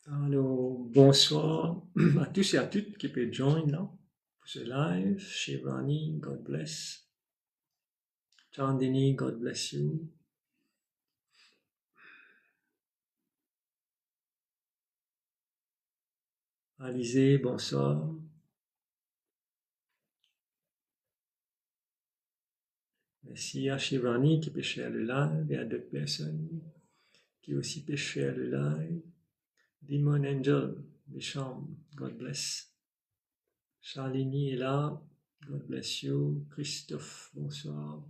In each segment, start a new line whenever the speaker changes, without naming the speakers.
Alors, bonsoir à tous et à toutes qui peuvent joindre là pour ce live. Shivani, God bless. Chandini, God bless you. Alizé, bonsoir. Merci à Shivani qui peut share le live et à d'autres personnes qui aussi peuvent share le live. Demon Angel, Bisham, God bless. Charlini est là, God bless you. Christophe, bonsoir.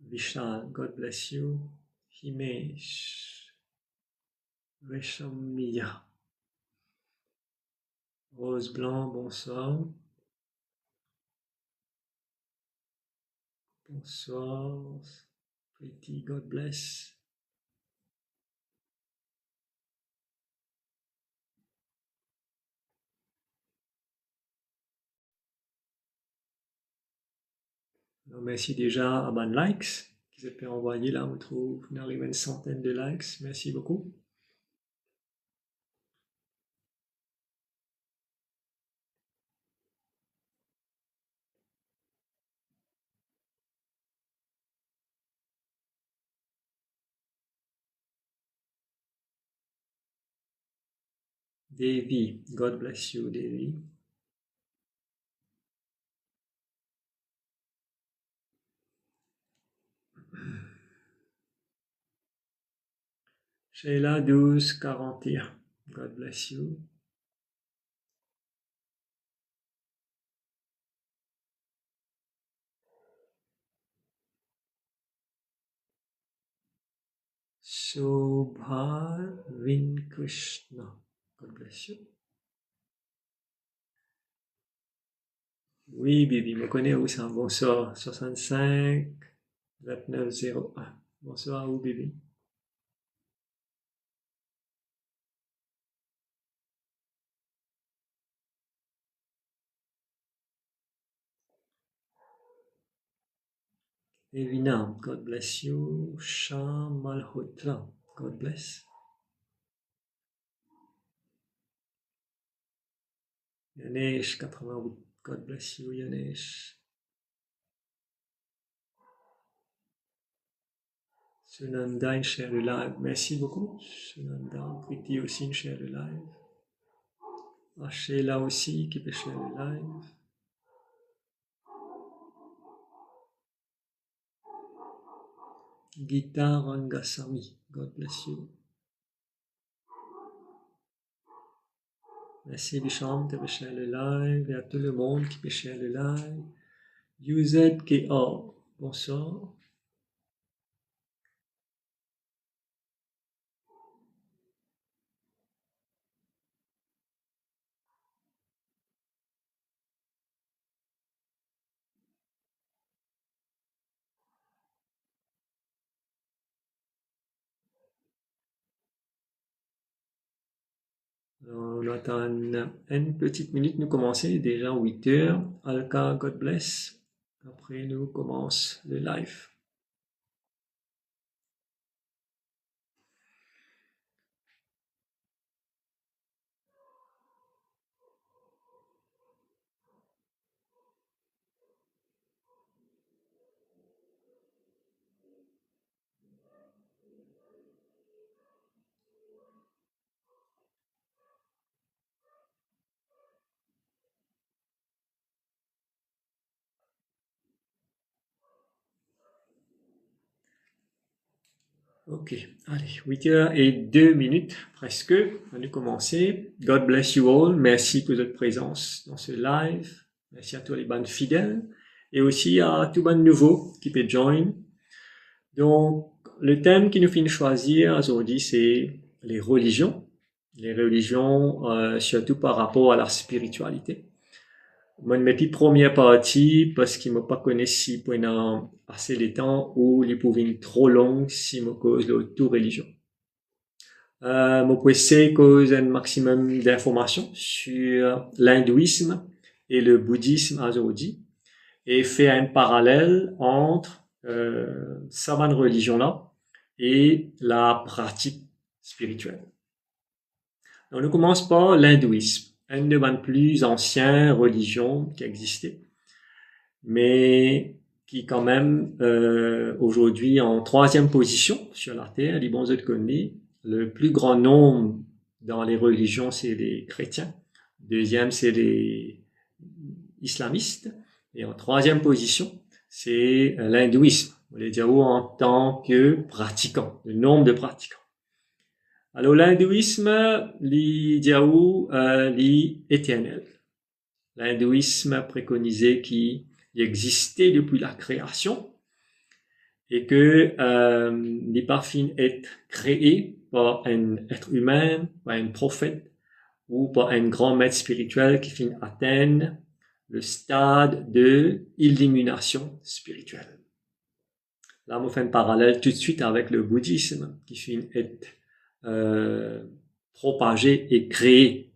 Vishal, God bless you. Himesh, Reshamia. Rose Blanc, bonsoir. Bonsoir. Pretty, God bless. Alors, merci déjà à Ban Likes qui s'est fait envoyer là. On trouve, on arrive à une centaine de likes. Merci beaucoup. Davy, God bless you, Davy. Sheila 1241, God bless you. Shobha Vinkrishna, God bless you. Oui, Bibi, me connais où ça? Bonsoir, 65 2901. Bonsoir à vous, Bibi. Evina, God bless you. Sham Malhotra, God bless. Yanesh, 88, God bless you, Yanesh. Sunanda, une share le live. Merci beaucoup. Sunanda, Kriti aussi, une share le live. Sheila aussi, qui peut share le live. Gita Rangasamy, God bless you. Merci Bisham qui peut share le live et à tout le monde qui peut share le live. UZKR, bonsoir. On attend une petite minute, nous commencer déjà 8 heures. Alka, God bless. Après, nous commence le live. Ok, allez, 8h02 presque. On va commencer. God bless you all. Merci pour votre présence dans ce live. Merci à tous les bandes fidèles et aussi à tous les bandes nouveaux qui peuvent join. Donc, le thème qui nous finit choisir aujourd'hui, c'est les religions. les religions, surtout par rapport à la spiritualité. Moi, mes première partie, parce qu'il m'a pas connu si pendant assez de temps, ou les pouvaient trop longs si me cause de toute religion. Moi, peux essayer cause un maximum d'informations sur l'hindouisme et le bouddhisme aujourd'hui, et faire un parallèle entre cette religion-là et la pratique spirituelle. Donc, on commence par l'hindouisme, une des plus anciennes religions qui existait, mais qui quand même aujourd'hui en troisième position sur la Terre, les bons autres connus. Le plus grand nombre dans les religions, c'est les chrétiens. Deuxième, c'est les islamistes. Et en troisième position, c'est l'hindouisme. Les Diaos en tant que pratiquants, le nombre de pratiquants. Alors l'hindouisme, les Diaos, les éternels. L'hindouisme préconisait qu'il existait depuis la création et que les parfums être créés par un être humain, par un prophète ou par un grand maître spirituel qui finit atteindre le stade de illumination spirituelle. Là, on fait un parallèle tout de suite avec le bouddhisme qui finit être propagé et créé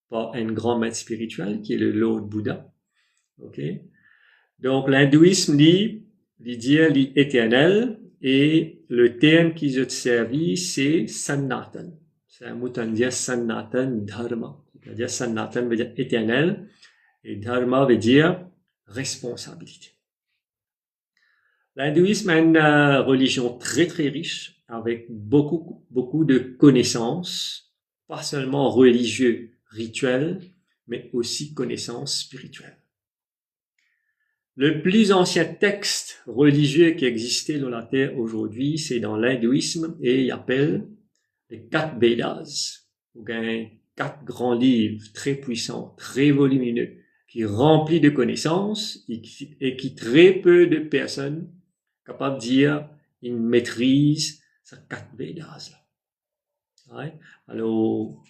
par un grand maître spirituel qui est le Lord Bouddha. Ok. Donc l'hindouisme dit éternel, et le terme qu'ils ont servi c'est Sanatan. C'est un mot en dire Sanatan Dharma. C'est-à-dire Sanatan veut dire éternel et Dharma veut dire responsabilité. L'hindouisme est une religion très très riche avec beaucoup de connaissances, pas seulement religieuses, rituelles, mais aussi connaissances spirituelles. Le plus ancien texte religieux qui existait dans la Terre aujourd'hui, c'est dans l'hindouisme et il appelle les 4 Védas. Ou bien 4 grands livres très puissants, très volumineux, qui remplis de connaissances et qui très peu de personnes capables de dire ils maîtrisent ces 4 Védas là. Ouais. Alors,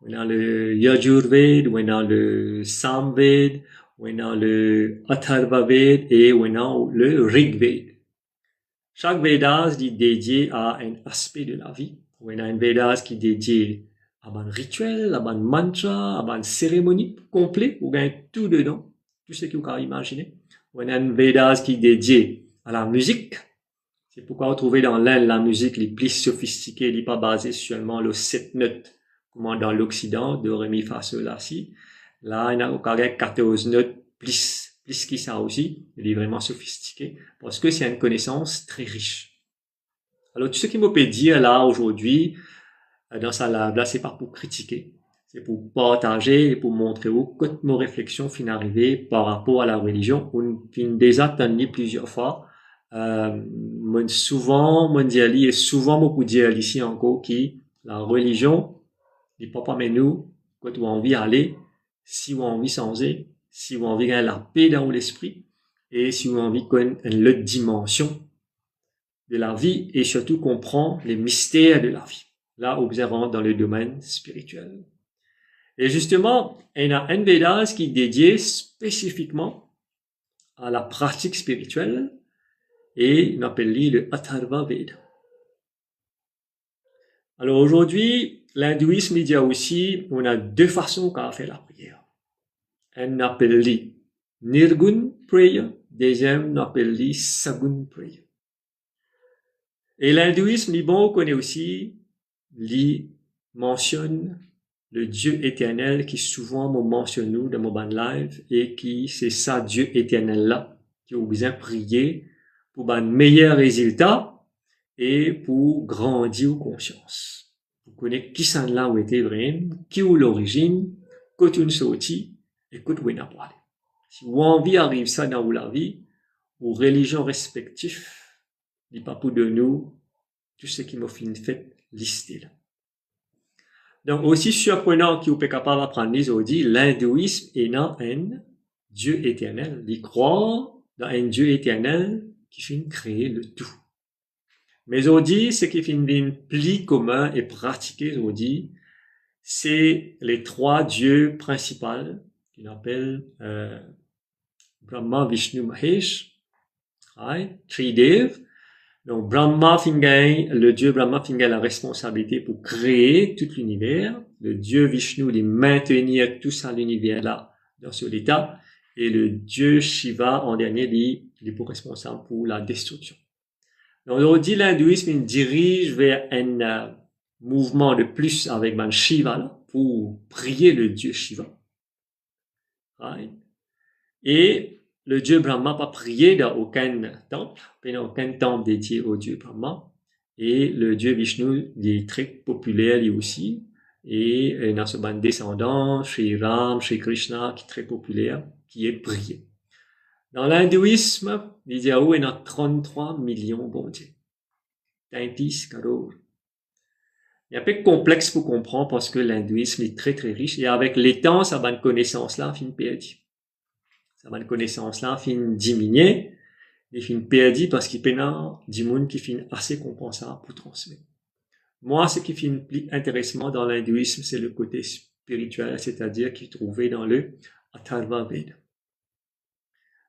on a le Yajurveda, on a le Samveda, on a le Atharva Veda et on a le Rig Veda. Chaque Védas est dédié à un aspect de la vie. On a un Védas qui est dédié à un rituel, à un mantra, à une cérémonie complète, ou bien tout dedans, tout ce que vous pouvez imaginer. On a un Védas qui est dédié à la musique. C'est pourquoi vous trouvez dans l'Inde la musique les plus sophistiquée, elle n'est pas basée seulement sur 7 notes, comme dans l'Occident, de Ré, Mi, Fa, Sol, La, Si. Là, il y a 14 notes plus que ça aussi. Elle est vraiment sophistiquée parce que c'est une connaissance très riche. Alors, tout ce qu'il me peut dire là aujourd'hui, dans sa live, là, c'est pas pour critiquer. C'est pour partager et pour montrer où quand nos réflexions finissent arriver par rapport à la religion. On finit déjà entendu plusieurs fois. Souvent, mon diali et souvent beaucoup dire ici encore qui la religion, dit papa mais nous, quand on a envie d'aller, si on a envie de changer, si on a envie de gagner la paix dans l'esprit, et si on a envie de connaître une autre dimension de la vie, et surtout comprendre les mystères de la vie. Là, observant dans le domaine spirituel. Et justement, il y a un Védas qui est dédié spécifiquement à la pratique spirituelle, et on appelle le Atharva Veda. Alors aujourd'hui, l'hindouisme il dit aussi, on a 2 façons qu'à faire la prière. Un appelle Nirgun Prayer, deuxième on appelle Sagun Prayer. Et l'hindouisme, on connaît aussi, il mentionne le Dieu éternel qui souvent me mentionne nous dans mon band live et qui c'est ça Dieu éternel là qui a besoin de prier pour un meilleur résultat et pour grandir aux conscience. Vous connaissez qui sont là où était vrai, qui est l'origine, quand une sortie et quand on a parlé. Si vous avez envie d'arriver ça dans la vie, aux religions respectives, il pas pour de nous tout ce qui m'a fait lister là. Donc aussi surprenant que vous êtes capable d'apprendre aujourd'hui, l'hindouisme est dans un Dieu éternel. Il croit dans un Dieu éternel qui finit de créer le tout. Mais aujourd'hui, ce qui finit plus commun et pratiqué aujourd'hui, c'est les trois dieux principaux qu'on appelle Brahma, Vishnu, Mahesh, right? Tridev. Donc Brahma Fingai, le dieu Brahma Fingai a la responsabilité pour créer tout l'univers. Le dieu Vishnu de maintenir tout ça l'univers là dans ce état. Et le dieu Shiva en dernier il est responsable pour la destruction. Donc on dit l'hindouisme dirige vers un mouvement de plus avec Shiva là, pour prier le dieu Shiva. Right? Et le dieu Brahma pas prié dans aucun temple, il n'y a aucun temple dédié au dieu Brahma. Et le dieu Vishnu il est très populaire lui aussi. Et il y a ce descendant, Sri Ram, Sri Krishna, qui est très populaire, qui est prié. Dans l'hindouisme, il y a 33 millions de dieux. 36 crores. Il est un peu complexe pour comprendre parce que l'hindouisme est très très riche et avec les temps, ça va une connaissance là, fin perdue. Ça va une connaissance là, fin diminuer, et fin perdue parce qu'il y a des gens qui fin assez compensable pour transmettre. Moi, ce qui fait plus intéressant dans l'hindouisme, c'est le côté spirituel, c'est-à-dire qui est trouvé dans le Atharva Veda.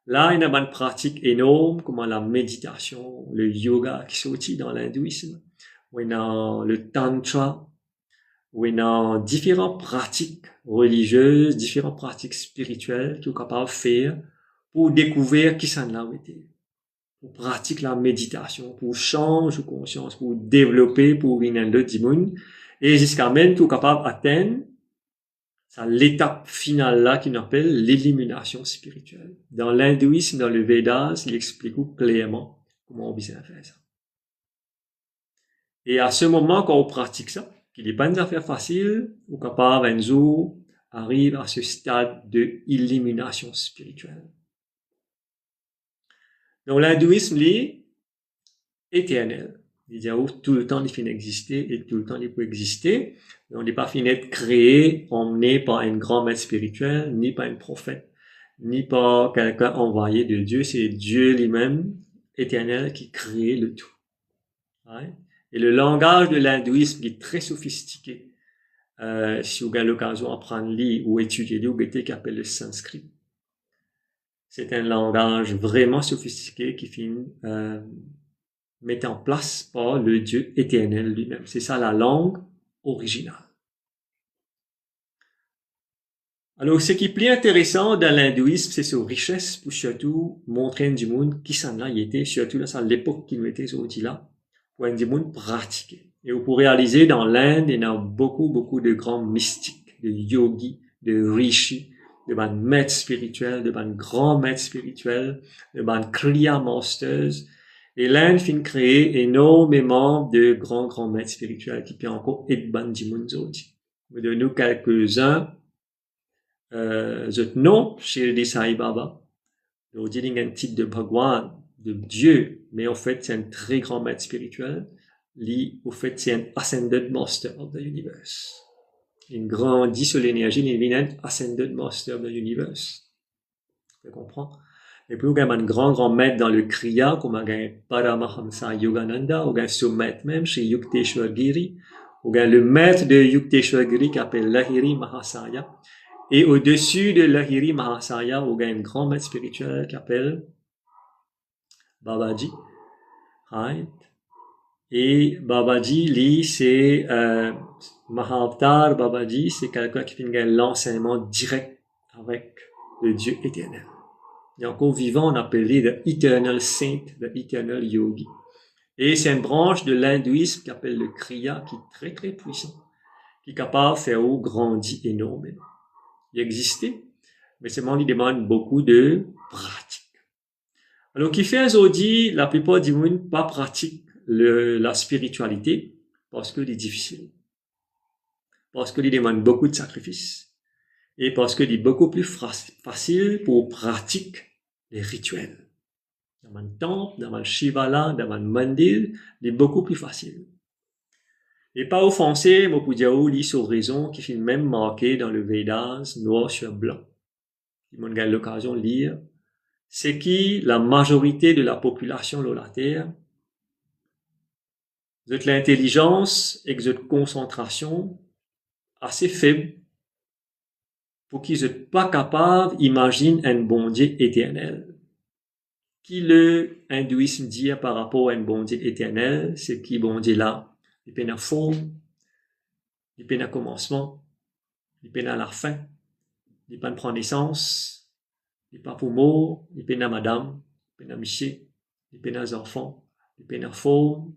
Là, il y a une pratique énorme, comme la méditation, le yoga qui sortit dans l'hindouisme, où il y a le tantra, où il y a différentes pratiques religieuses, différentes pratiques spirituelles qu'ils sont capables de faire pour découvrir qui s'en a été. Pour pratiquer la méditation, pour changer de conscience, pour développer, pour une autre dimension, et jusqu'à même qu'ils sont capables d'atteindre c'est l'étape finale là qu'on appelle l'élimination spirituelle. Dans l'hindouisme, dans le Vedas, il explique clairement comment on peut faire ça. Et à ce moment, quand on pratique ça, qu'il n'est pas une affaire facile, on est capable un jour arrive à ce stade de élimination spirituelle. Donc l'hindouisme, lui, est éternel. Il dit tout le temps il finit d'exister et tout le temps il peut exister. On n'est pas fini d'être créé, emmené par un grand maître spirituel, ni par un prophète, ni par quelqu'un envoyé de Dieu. C'est Dieu lui-même, éternel, qui crée le tout. Ouais. Et le langage de l'hindouisme est très sophistiqué. Si vous avez l'occasion d'apprendre à lire ou étudier le qui appelle le sanskrit. C'est un langage vraiment sophistiqué qui finit met en place par le Dieu éternel lui-même. C'est ça la langue originale. Alors, ce qui est plus intéressant dans l'hindouisme, c'est sa richesse pour surtout montrer du monde qui s'en a été, surtout dans l'époque qui nous était aujourd'hui là, pour un du monde pratiquer. Et vous pouvez réaliser dans l'Inde, il y a beaucoup de grands mystiques, de yogis, de rishis, de maîtres spirituels, de grands maîtres spirituels, de kriya masters. Et l'Inde finit créer énormément de grands maîtres spirituels qui peuvent encore être ban du monde aujourd'hui. Nous donnons quelques-uns. Non, Shirdi Sai Baba. Nous disons un titre de Bhagwan, de Dieu, mais en fait c'est un très grand maître spirituel. Lui, au fait, c'est un ascended master of the universe. Il grandit sur l'énergie, il devient un ascended master of the universe. Vous comprenez? Et puis, il y a un grand maître dans le Kriya, comme un Paramahamsa Yogananda, ou un sous-maître même chez Yukteswar Giri, ou le maître de Yukteswar Giri qui s'appelle Lahiri Mahasaya. Et au-dessus de Lahiri Mahasaya, il y a un grand maître spirituel qui s'appelle Babaji. Right? Et Babaji, lui, c'est Mahavatar Babaji, c'est quelqu'un qui fait l'enseignement direct avec le Dieu éternel. Et encore vivant, on appelle le Eternal Saint, le Eternal Yogi. Et c'est une branche de l'hindouisme qui appelle le Kriya, qui est très très puissant, qui est capable de faire grandir énormément. Il existait, mais seulement il demande beaucoup de pratique. Alors, qui fait aujourd'hui, la plupart du monde pas pratique la spiritualité parce que c'est difficile, parce que il demande beaucoup de sacrifices et parce que c'est beaucoup plus facile pour pratiquer les rituels. Dans un temple, dans un shivala, dans un mandir, c'est beaucoup plus facile. Et pas offensé, moi pour dire lit sur raison qui finit même marqué dans le Vedas noir sur blanc. Ils m'ont eu l'occasion de lire. C'est qui la majorité de la population de la Terre, de l'intelligence et de concentration assez faible pour qu'ils ne soient pas capables d'imaginer un bon Dieu éternel. Qui le hindouisme dit par rapport à un bon Dieu éternel, c'est qui bon Dieu là, il peut y avoir forme, il peut y avoir commencement, il peut y avoir la fin, il peut prendre naissance, il peut pour mort, il peut y avoir madame, il peut y avoir monsieur, il peut y avoir enfants, il peut y avoir forme,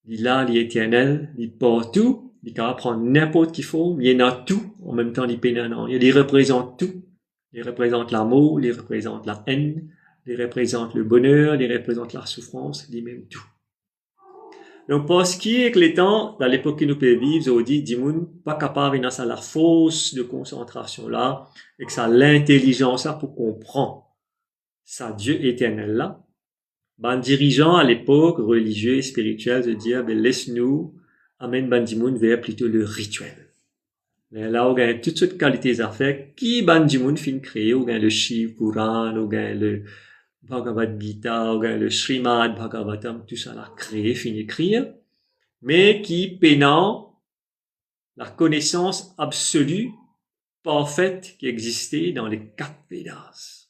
il est là, il est éternel, il est partout, il peut prendre n'importe quelle forme, il y en a tout, en même temps il peut y avoir, il représente tout, il représente l'amour, il représente la haine, il représente le bonheur, il représente la souffrance, il même tout. Donc, pour ce qui est que les temps, dans l'époque que nous pouvons vivre, aujourd'hui, Dimoun, pas capable de la force de concentration là, et que ça l'intelligence là pour comprendre ça Dieu éternel là. Ben, dirigeant à l'époque religieux et spirituel de dire, ben, laisse-nous, amène Ben Dimoun vers plutôt le rituel. Mais là, on a toutes sortes de qualités à faire qui Ben Dimoun fin créer, on a le Shiv Puran, on a le Bhagavad Gita, le Srimad Bhagavatam, tout ça là créé, fini écrire, mais qui peinant la connaissance absolue, parfaite qui existait dans les 4 Védas.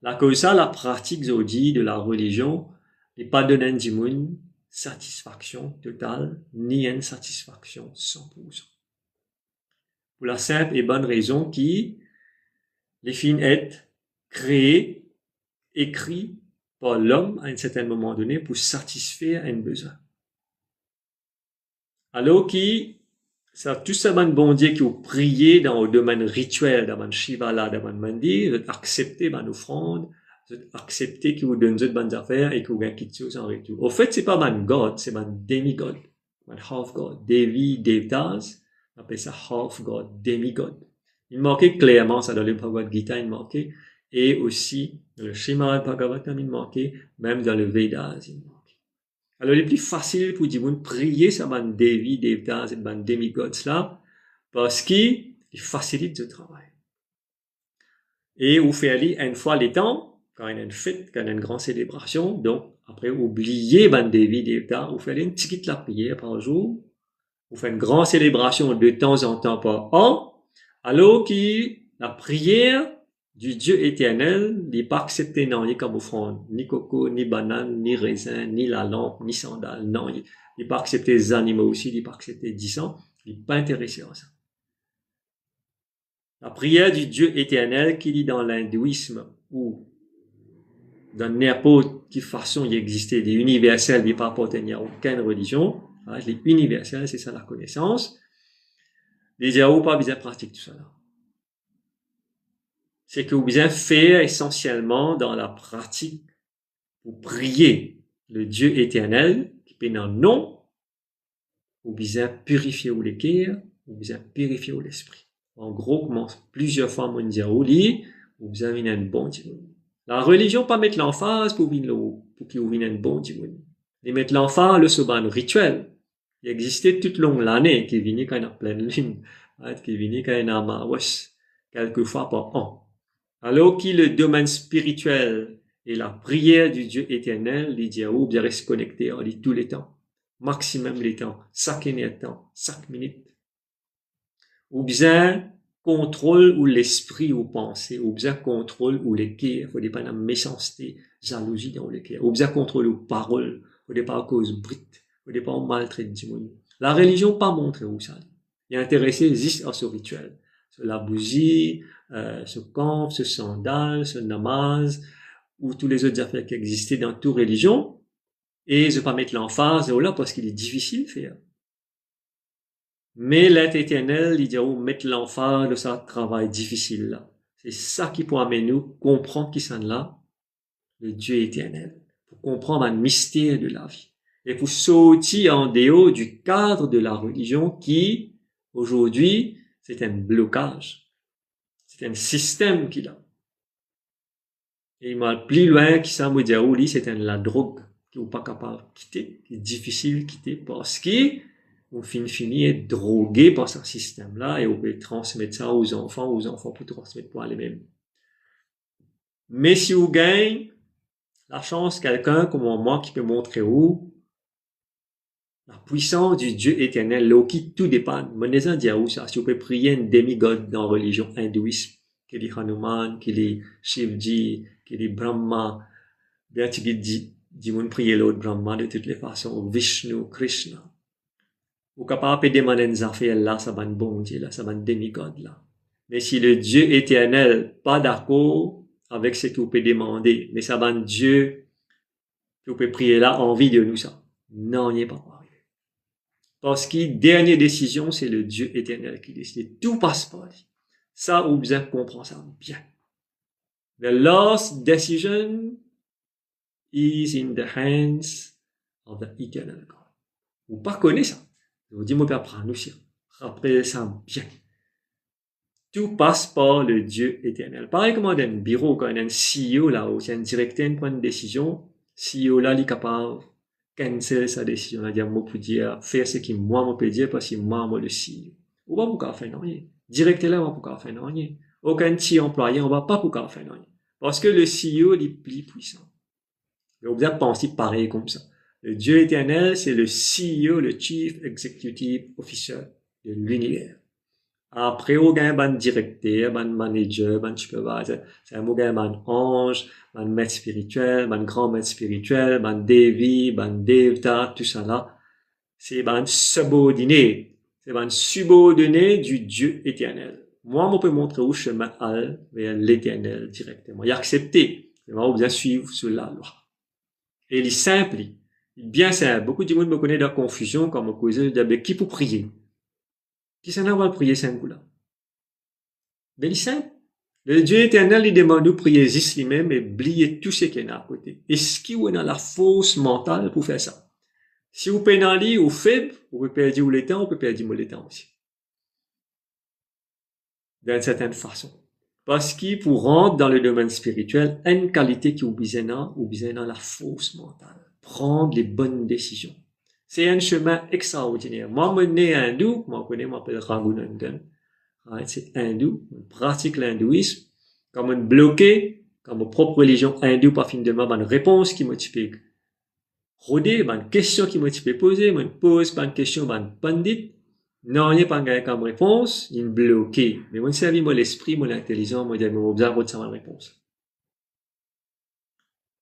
La cause ça, la pratique zodi de la religion n'est pas donné une satisfaction totale, ni une satisfaction 100%. Pour la simple et bonne raison qui les films est créés, écrits par l'homme à un certain moment donné pour satisfaire un besoin. Alors qui, ça tout ça bon Dieu qui ont prié dans le domaine rituel, dans le Shivala, dans le Mandir, accepter mon offrande, accepter qui vous donne de bonnes affaires et qui vous gagne quelque chose en retour. Au fait, c'est pas mon God, c'est mon demigod, mon half God, Devi, Devtas, on appelle ça half God, demigod. Il manquait clairement ça dans le Bhagavad Gita, il manquait, et aussi dans le Srimad Bhagavatam, il manquait, même dans le Vedas, il manquait. Alors, il est plus facile pour dire, prier ça ban Devi, Devtas et ban demigods là, parce qu'il facilite le travail. Et vous faites une fois les temps, quand il y a une fête, quand il y a une grande célébration, donc, après, oubliez ban Devi, Devtas, vous faites une petite la prière par jour, vous faites une grande célébration de temps en temps par an, alors que la prière du Dieu éternel n'est pas accepté non, il comme offrande, ni coco, ni banane, ni raisin, ni la lampe, ni sandale, non, il n'est pas accepté les animaux aussi, il n'est pas accepté 10 ans, il n'est pas intéressé à ça. La prière du Dieu éternel qui dit dans l'hindouisme ou dans n'importe quelle façon il existait des universels, il n'est pas appartenir à aucune religion, les universels, c'est ça la connaissance, les Yahoo pas besoin de pratiquer tout ça là. C'est que vous besoin faire essentiellement dans la pratique pour prier le Dieu éternel qui peut un nom, vous besoin purifier ou les cœurs, vous besoin purifier ou l'esprit. En gros, comment plusieurs fois on dit au lit, vous besoin un bon Dieu. La religion pas mettre l'emphase pour qu'il vous vienne un bon Dieu. Ils mettent l'emphase sur un rituel. Il existait toute longue l'année qui venait quand il y a pleine lune, qui venait quand il y a Amawas, quelques fois par an. Alors que le domaine spirituel et la prière du Dieu éternel, les diaos, bien rester connectés en tous les temps. Maximum les temps. Chaque temps. Chaque minute. Ou bien contrôle ou l'esprit ou pensée. Ou bien contrôle ou les cœurs. Faut pas de méchanceté, jalousie dans les cœurs. Ou bien contrôle ou paroles. Faut pas cause brute. Faut pas maltraiter du monde. La religion pas montré où ça. Il est intéressé juste à ce rituel. Sur la bougie, ce camp, ce sandal, ce namaz, ou tous les autres affaires qui existaient dans toute religion, et je ne vais pas mettre l'emphase là parce qu'il est difficile de faire. Mais l'être éternel, il dit, mettre l'emphase de ce travail difficile là. C'est ça qui peut amener nous comprendre qui sont là, le Dieu éternel, pour comprendre un mystère de la vie. Et pour sortir en dehors du cadre de la religion qui, aujourd'hui, c'est un blocage. C'est un système qu'il a. Et il m'a plus loin qui ça me dit, oui, c'est la drogue qui n'est pas capable de quitter, qui est difficile de quitter parce qu'on finit être drogué par ce système-là et on peut transmettre ça aux enfants pour transmettre pour les-mêmes. Mais si vous gagnez la chance, quelqu'un comme moi qui peut montrer où, La puissance du Dieu éternel, là qui tout dépend. Mon dire où ça, si vous pouvez prier un demi-god dans la religion hindouiste, qui est Hanuman, qui est Shivji, qui est Brahma, bien tu dis, mon prier l'autre Brahma de toutes les façons, Vishnu, Krishna. Ou capable de demander des affaires là, ça va un bon Dieu là, ça va un demi-god là. Mais si le Dieu éternel, pas d'accord avec ce que vous pouvez demander, mais ça va un Dieu que vous pouvez prier là, envie de nous ça. Non, il n'y a pas. Parce que dernière décision, c'est le Dieu éternel qui décide. Tout passe par lui. Ça, vous besoin comprendre ça bien. The last decision is in the hands of the eternal God. Vous pas connaissez ça. Je vous dis, moi, apprendre aussi. Rappelez ça bien. Tout passe par le Dieu éternel. Pareil comme dans un bureau, quand il y a un CEO là-haut, c'est un directeur qui prend une décision, CEO là, il est capable cancel sa décision, c'est-à-dire moi pour dire faire ce que moi je peux dire parce que moi le CEO. On va pas faire rien. Directeur là, on va pas faire rien. Aucun petit employé, on va pas pouvoir faire rien. Parce que le CEO il est plus puissant. Et on doit penser pareil comme ça. Le Dieu éternel, c'est le CEO, le Chief Executive Officer de l'univers. Après, on a un directeur, un manager, un supervisor, c'est un ange, un maître spirituel, un grand maître spirituel, un Devi, un Devta, tout ça là. C'est un subordonné. C'est un subordonné du Dieu éternel. Moi, on peut montrer où chemin aller vers l'éternel directement. Il a accepté. On bien suivre sur la loi. Et il est simple. Il est bien simple. Beaucoup de monde me connaît de la confusion quand me cause de qui pour prier. Qui s'en a va prier cinq coups là? Ben, il est simple. Le Dieu éternel, il demande de prier juste lui-même et oublier tout ce qu'il y a à côté. Est-ce qu'il y a la force mentale pour faire ça? Si vous pénalisez ou faible, vous pouvez perdre le temps, vous pouvez perdre le temps aussi. D'une certaine façon. Parce que pour rentrer dans le domaine spirituel, une qualité qui vous besoin dans la force mentale. Prendre les bonnes décisions. C'est un chemin extraordinaire. Moi, je suis né hindou, moi, je m'appelle Raghunandan. C'est hindou, on pratique l'hindouisme. Comme on bloqué, comme mon propre religion hindoue, pas fin de ma bonne réponse qui m'a typique. Rodé, bonne question qui m'a typique poser, moi pose pas une question, bonne pandit. Non, il n'y a pas gagné comme réponse, il est bloqué. Mais moi, servi, moi, l'esprit, moi, l'intelligence, moi, moi, observe votre savoir réponse.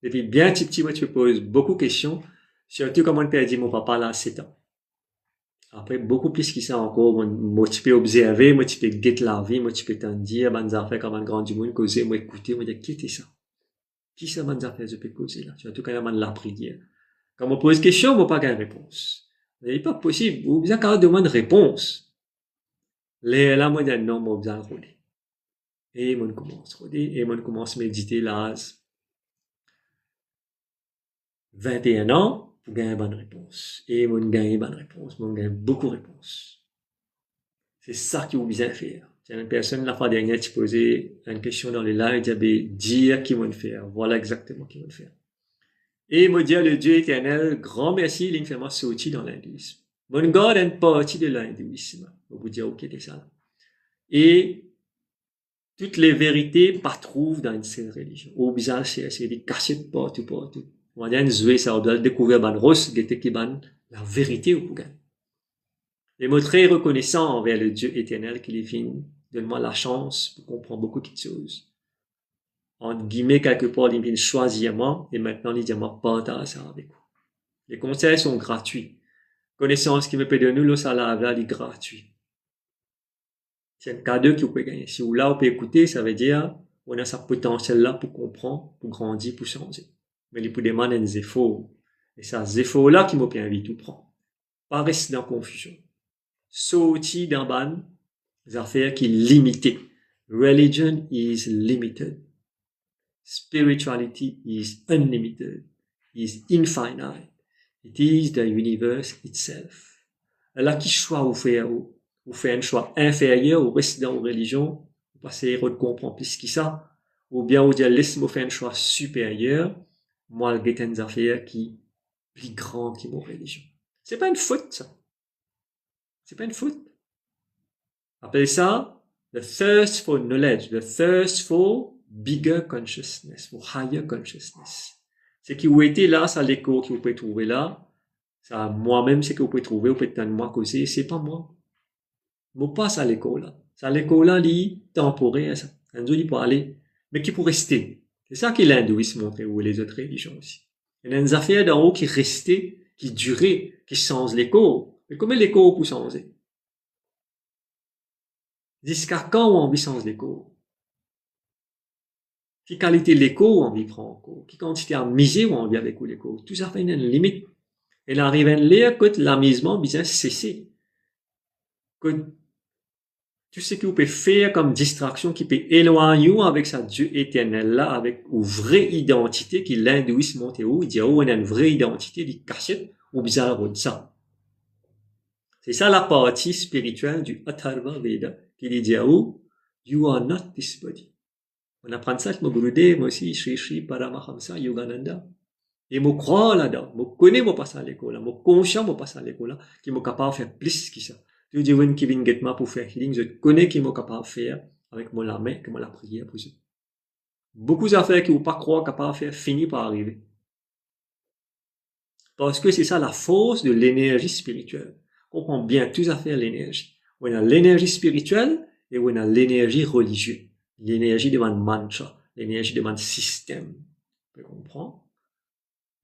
Et puis, bien petit, moi, tu poses beaucoup de questions, surtout comme on peut dire, mon papa, là, 7 ans. Après, beaucoup plus qui ça encore, moi, tu peux observer, moi, tu peux guetter la vie, moi, tu peux t'en dire, bonnes affaires comme un grand du monde, causer, moi, écouter, moi, dire, qui était ça? Qui ça, bonnes affaires, je peux causer, là? Surtout quand il y a la prière. Quand on pose question, on n'a pas de réponse. Mais il n'est pas possible, vous avez quand même demande réponse. Là, moi, je dis, non, moi, besoin de rôder. Et moi, commence à rôder, et moi, commence à méditer, là, 21 ans, pour gagner une bonne réponse. Et moi, gagne une bonne réponse, moi, gagne beaucoup de réponses. C'est ça qu'il vous besoin faire. Il y a une personne, la fois dernière, qui posait une question dans les lives, il avait dire qu'ils vont faire. Voilà exactement qu'ils vont faire. Et moi, dire le Dieu éternel, grand merci, il fait moi sortir dans l'hindouisme. Mon God est une partie de l'hindouisme. On vous dire, ok, c'est ça. Et toutes les vérités pas trouvent dans une seule religion. Au bizarre, c'est des cachettes partout. On va dire, ça, on doit découvrir ban rose, la vérité au Pougan. Et moi, très reconnaissant envers le Dieu éternel qui est fini. Donne-moi la chance pour comprendre beaucoup de choses. Entre guillemets, quelque part, il vient choisir moi, et maintenant, il dit, moi, partage ça avec vous. Les conseils sont gratuits. Connaissance qui me peut donner, le salaire, il est gratuit. C'est un cadeau que vous pouvez gagner. Si vous là, vous pouvez écouter, ça veut dire, on a sa potentiel là pour comprendre, pour grandir, pour changer. Mais il peut demander des efforts. Et c'est ces efforts là qui m'ont bien envie de tout prendre. Pas rester dans la confusion. Sortir dans ban, des affaires qui sont limitées. Religion is limited. Spirituality is unlimited. Is infinite. It is the universe itself. Là, qui choix vous faites un choix inférieur ou restez dans vos religions, vous passez à comprendre plus que ça, ou bien vous dire, laissez-moi faire un choix supérieur, moi, j'ai des affaires qui plus grandes que mon religion. C'est pas une faute, ça. C'est pas une faute. Appelez ça, the thirst for knowledge, the thirst for bigger consciousness, for higher consciousness. C'est qui vous était là, ça l'écho que vous pouvez trouver là, Ça, moi-même, c'est que vous pouvez trouver, vous pouvez être moi causer, c'est pas moi. Je passe à l'école là. Ça, l'école là, est temporaire, ça. Un jour, il peut aller, mais qui peut rester. C'est ça que l'hindouisme montre, ou les autres religions aussi. Il y a des affaires d'en haut qui restaient, qui duraient, qui changent l'école. Mais comment l'école peut changer? Jusqu'à quand on vit sans l'école? Quelle qualité l'écho on vit prend? Quelle quantité à miser on vit avec l'écho? Tout ça fait une limite. Et arrive à l'air que l'amusement bien cesser. Que tout ce que vous pouvez faire comme distraction qui peut éloigner avec sa Dieu éternel là, avec une vraie identité qui l'hindouisme monte où, il dit, oh, on a une vraie identité, il cachette, ou bizarre de ça. C'est ça la partie spirituelle du Atharva Veda, qui dit, oh, you are not this body. On apprend ça avec mon Gurudev, moi aussi, Shri Paramahamsa Yogananda. Et je crois là-dedans, je connais mon passage à l'école, je conscient mon passage à l'école, qui est capable de faire plus que ça. Tu dis, qui vient get moi pour faire healing, je connais qui est capable de faire avec mon la main, comme la prière pour eux. Beaucoup d'affaires qui ne pas croire capable de faire finissent par arriver. Parce que c'est ça la force de l'énergie spirituelle. On comprend bien toutes les affaires l'énergie. On a l'énergie spirituelle et on a l'énergie religieuse. L'énergie demande mantra, l'énergie demande système. Tu comprends?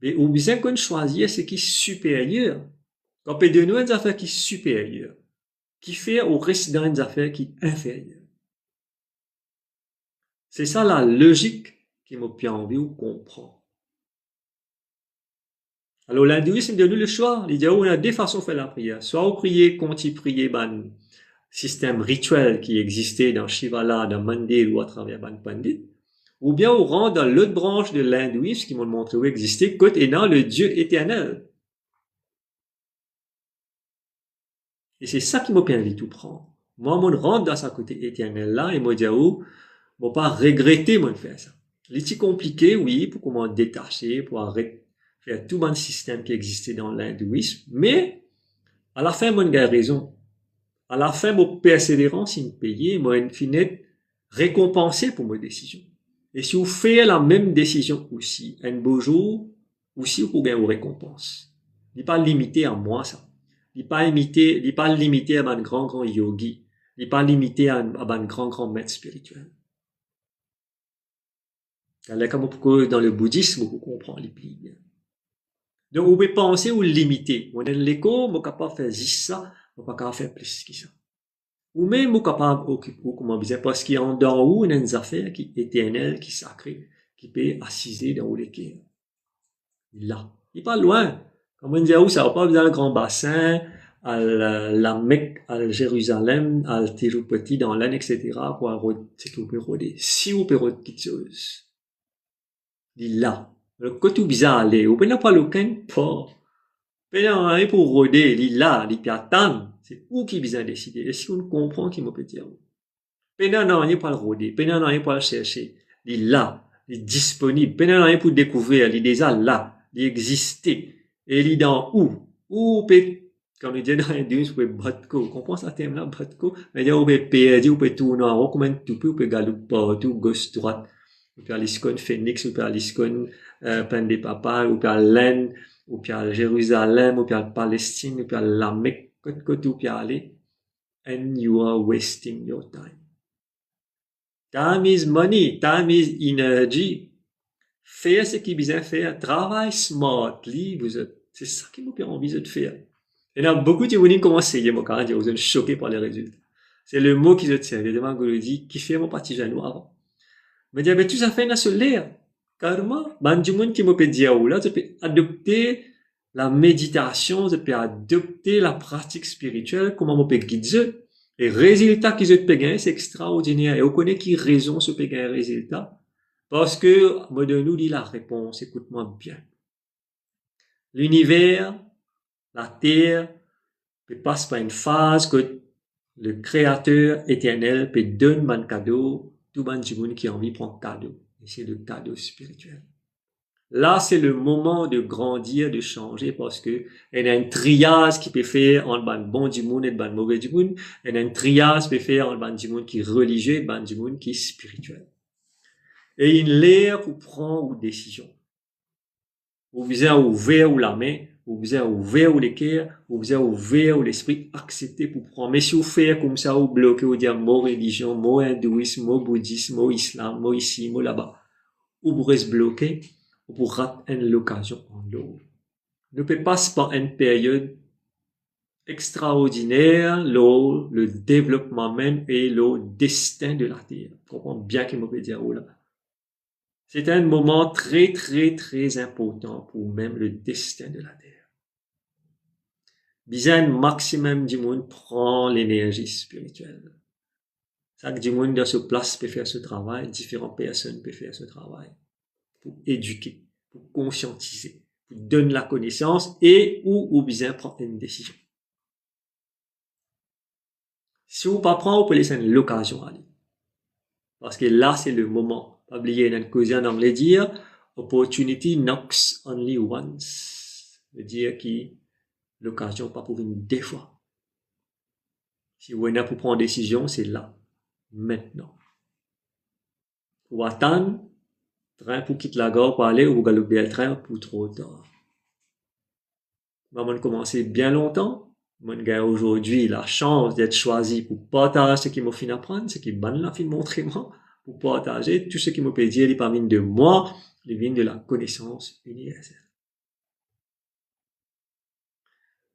Mais on besoin qu'on choisisse ce qui est supérieur. On peut donner une affaire qui est supérieure, qui fait au reste d'une affaire qui est inférieure. C'est ça la logique qui m'a bien envie de comprendre. Alors l'hindouisme donne le choix. Il dit, on a deux façons de faire la prière. Soit on prie quand il prie un système rituel qui existait dans Shivala, dans Mandir ou à travers Ban Pandit. Ou bien on rentre dans l'autre branche de l'hindouisme qui m'a montré où existait, côté dans le Dieu éternel. Et c'est ça qui m'a bien envie de tout prendre. Moi, je rentre dans ce côté éternel là et je me dis, oh, je ne vais pas regretter de faire ça. C'est compliqué, oui, pour comment détacher, pour faire tout le système qui existait dans l'hindouisme, mais à la fin, moi, j'ai raison. À la fin, mon persévérance, il me payait, moi, in fine, récompensé pour mes décisions. Et si vous faites la même décision aussi, un beau jour, aussi, vous pouvez vous récompense. Il n'est pas limité à moi, ça. Il n'est pas limité à un grand yogi. Il n'est pas limité à un grand maître spirituel. Comme dans le bouddhisme, vous comprenez les plis. Donc, vous pouvez penser ou limiter. On est l'écho, on est capable de faire juste ça, on n'est pas capable de faire plus que ça. Ou même, on est capable d'occuper, comment dire, parce qu'il y a en d'en haut, on a une affaire qui est éternelle, qui est sacrée, qui peut assiser dans où l'équerre. Là. Il n'est pas loin. Comme on dit, où ça va pas dans le grand bassin, à la Mecque, à Jérusalem, à Tirupati, dans l'Inde, etc., pour c'est que vous pouvez rôder. Si vous pouvez rôder quelque chose. Il là. Le côté bizarre aller, ou bien pas le pas. Bien, il pour rôder, il là, il peut attendre. C'est où qui bizarre décider. Et si on comprend qui me peut dire. Bien, non, il pas le rôder. Bien, non, il pas le chercher. Il là, il est disponible. Bien, non, il pour découvrir, il est déjà là, il existe. Et il est dans où peut, comme il dit dans l'Indus, vous pouvez battre, vous comprenez ce thème-là, battre, mais il y a, vous pouvez perdre, vous pouvez tourner en rond, comme un tout peu, vous pouvez galoper partout, gauche, droite. Ou puis à l'Iskon Phoenix, ou puis à l'Iskon Pendé Papa, ou puis à l'Inde, ou puis à Jérusalem, ou puis à Palestine, ou puis à la Mecque, côté ou puis à aller, and you are wasting your time. Time is money, time is energy. Faire ce qui est bien faire, travaille smartly, c'est ça qui m'a bien envie de faire. Et là, beaucoup de gens commencent à essayer, moi, quand vous êtes choqués par les résultats. C'est le mot qui se tient, évidemment, que je dis, qui fait mon parti genou avant. Mais il y avait tout ça fait dans ce l'air. Carrément, du monde qui me peut dire, là, tu peux adopter la méditation, tu peux adopter la pratique spirituelle, comment on peut guider. Et résultat qu'ils ont gagné, c'est extraordinaire. Et on connaît qui raison ce peut gagner résultat. Parce que, moi, de nous dit la réponse, écoute-moi bien. L'univers, la terre, passe par une phase que le créateur éternel peut donner un cadeau, tout le monde qui a envie de prendre cadeau. Et c'est le cadeau spirituel. Là, c'est le moment de grandir, de changer, parce que il y a une triade qui peut faire entre le bon du monde et le mauvais du monde. Il y a une triade qui peut faire entre le du monde qui est religieux et le du monde qui est spirituel. Et une l'air pour prendre une décision. Vous visez à ouvrir ou la main vous besoin ouvert les cœurs, vous besoin ouvert l'esprit, accepter pour prendre. Mais si vous faites comme ça, vous bloquez, vous dites mot religion, mot hindouisme, mot bouddhisme, mot islam, mot ici, mot là-bas, vous restez bloqué, vous ratez une occasion en l'eau. Ne peut pas par une période extraordinaire, le développement même et le destin de la Terre. Vous comprenez bien ce que je peux dire là. C'est un moment très, très, très important pour même le destin de la Terre. Bien, un maximum du monde prend l'énergie spirituelle. Chaque du monde dans ce place peut faire ce travail, différentes personnes peuvent faire ce travail pour éduquer, pour conscientiser, pour donner la connaissance et ou bien prendre une décision. Si vous ne pas prendre, vous pouvez laisser l'occasion aller. Parce que là, c'est le moment. Pas oublier, dans le cause en anglais dire, opportunity knocks only once. veut dire que l'occasion pas pour une des fois. Si vous avez pour prendre une décision, c'est là, maintenant. Pour attendre, train pour quitter la gare pour aller, ou vous galopez le train pour trop tard. On commencer bien longtemps. Moi, j'ai aujourd'hui la chance d'être choisi pour partager ce qui m'a fait apprendre, ce qui m'a fait montrer moi, pour partager tout ce qui m'a fait dire, il parvient de moi, il vient de la connaissance universelle.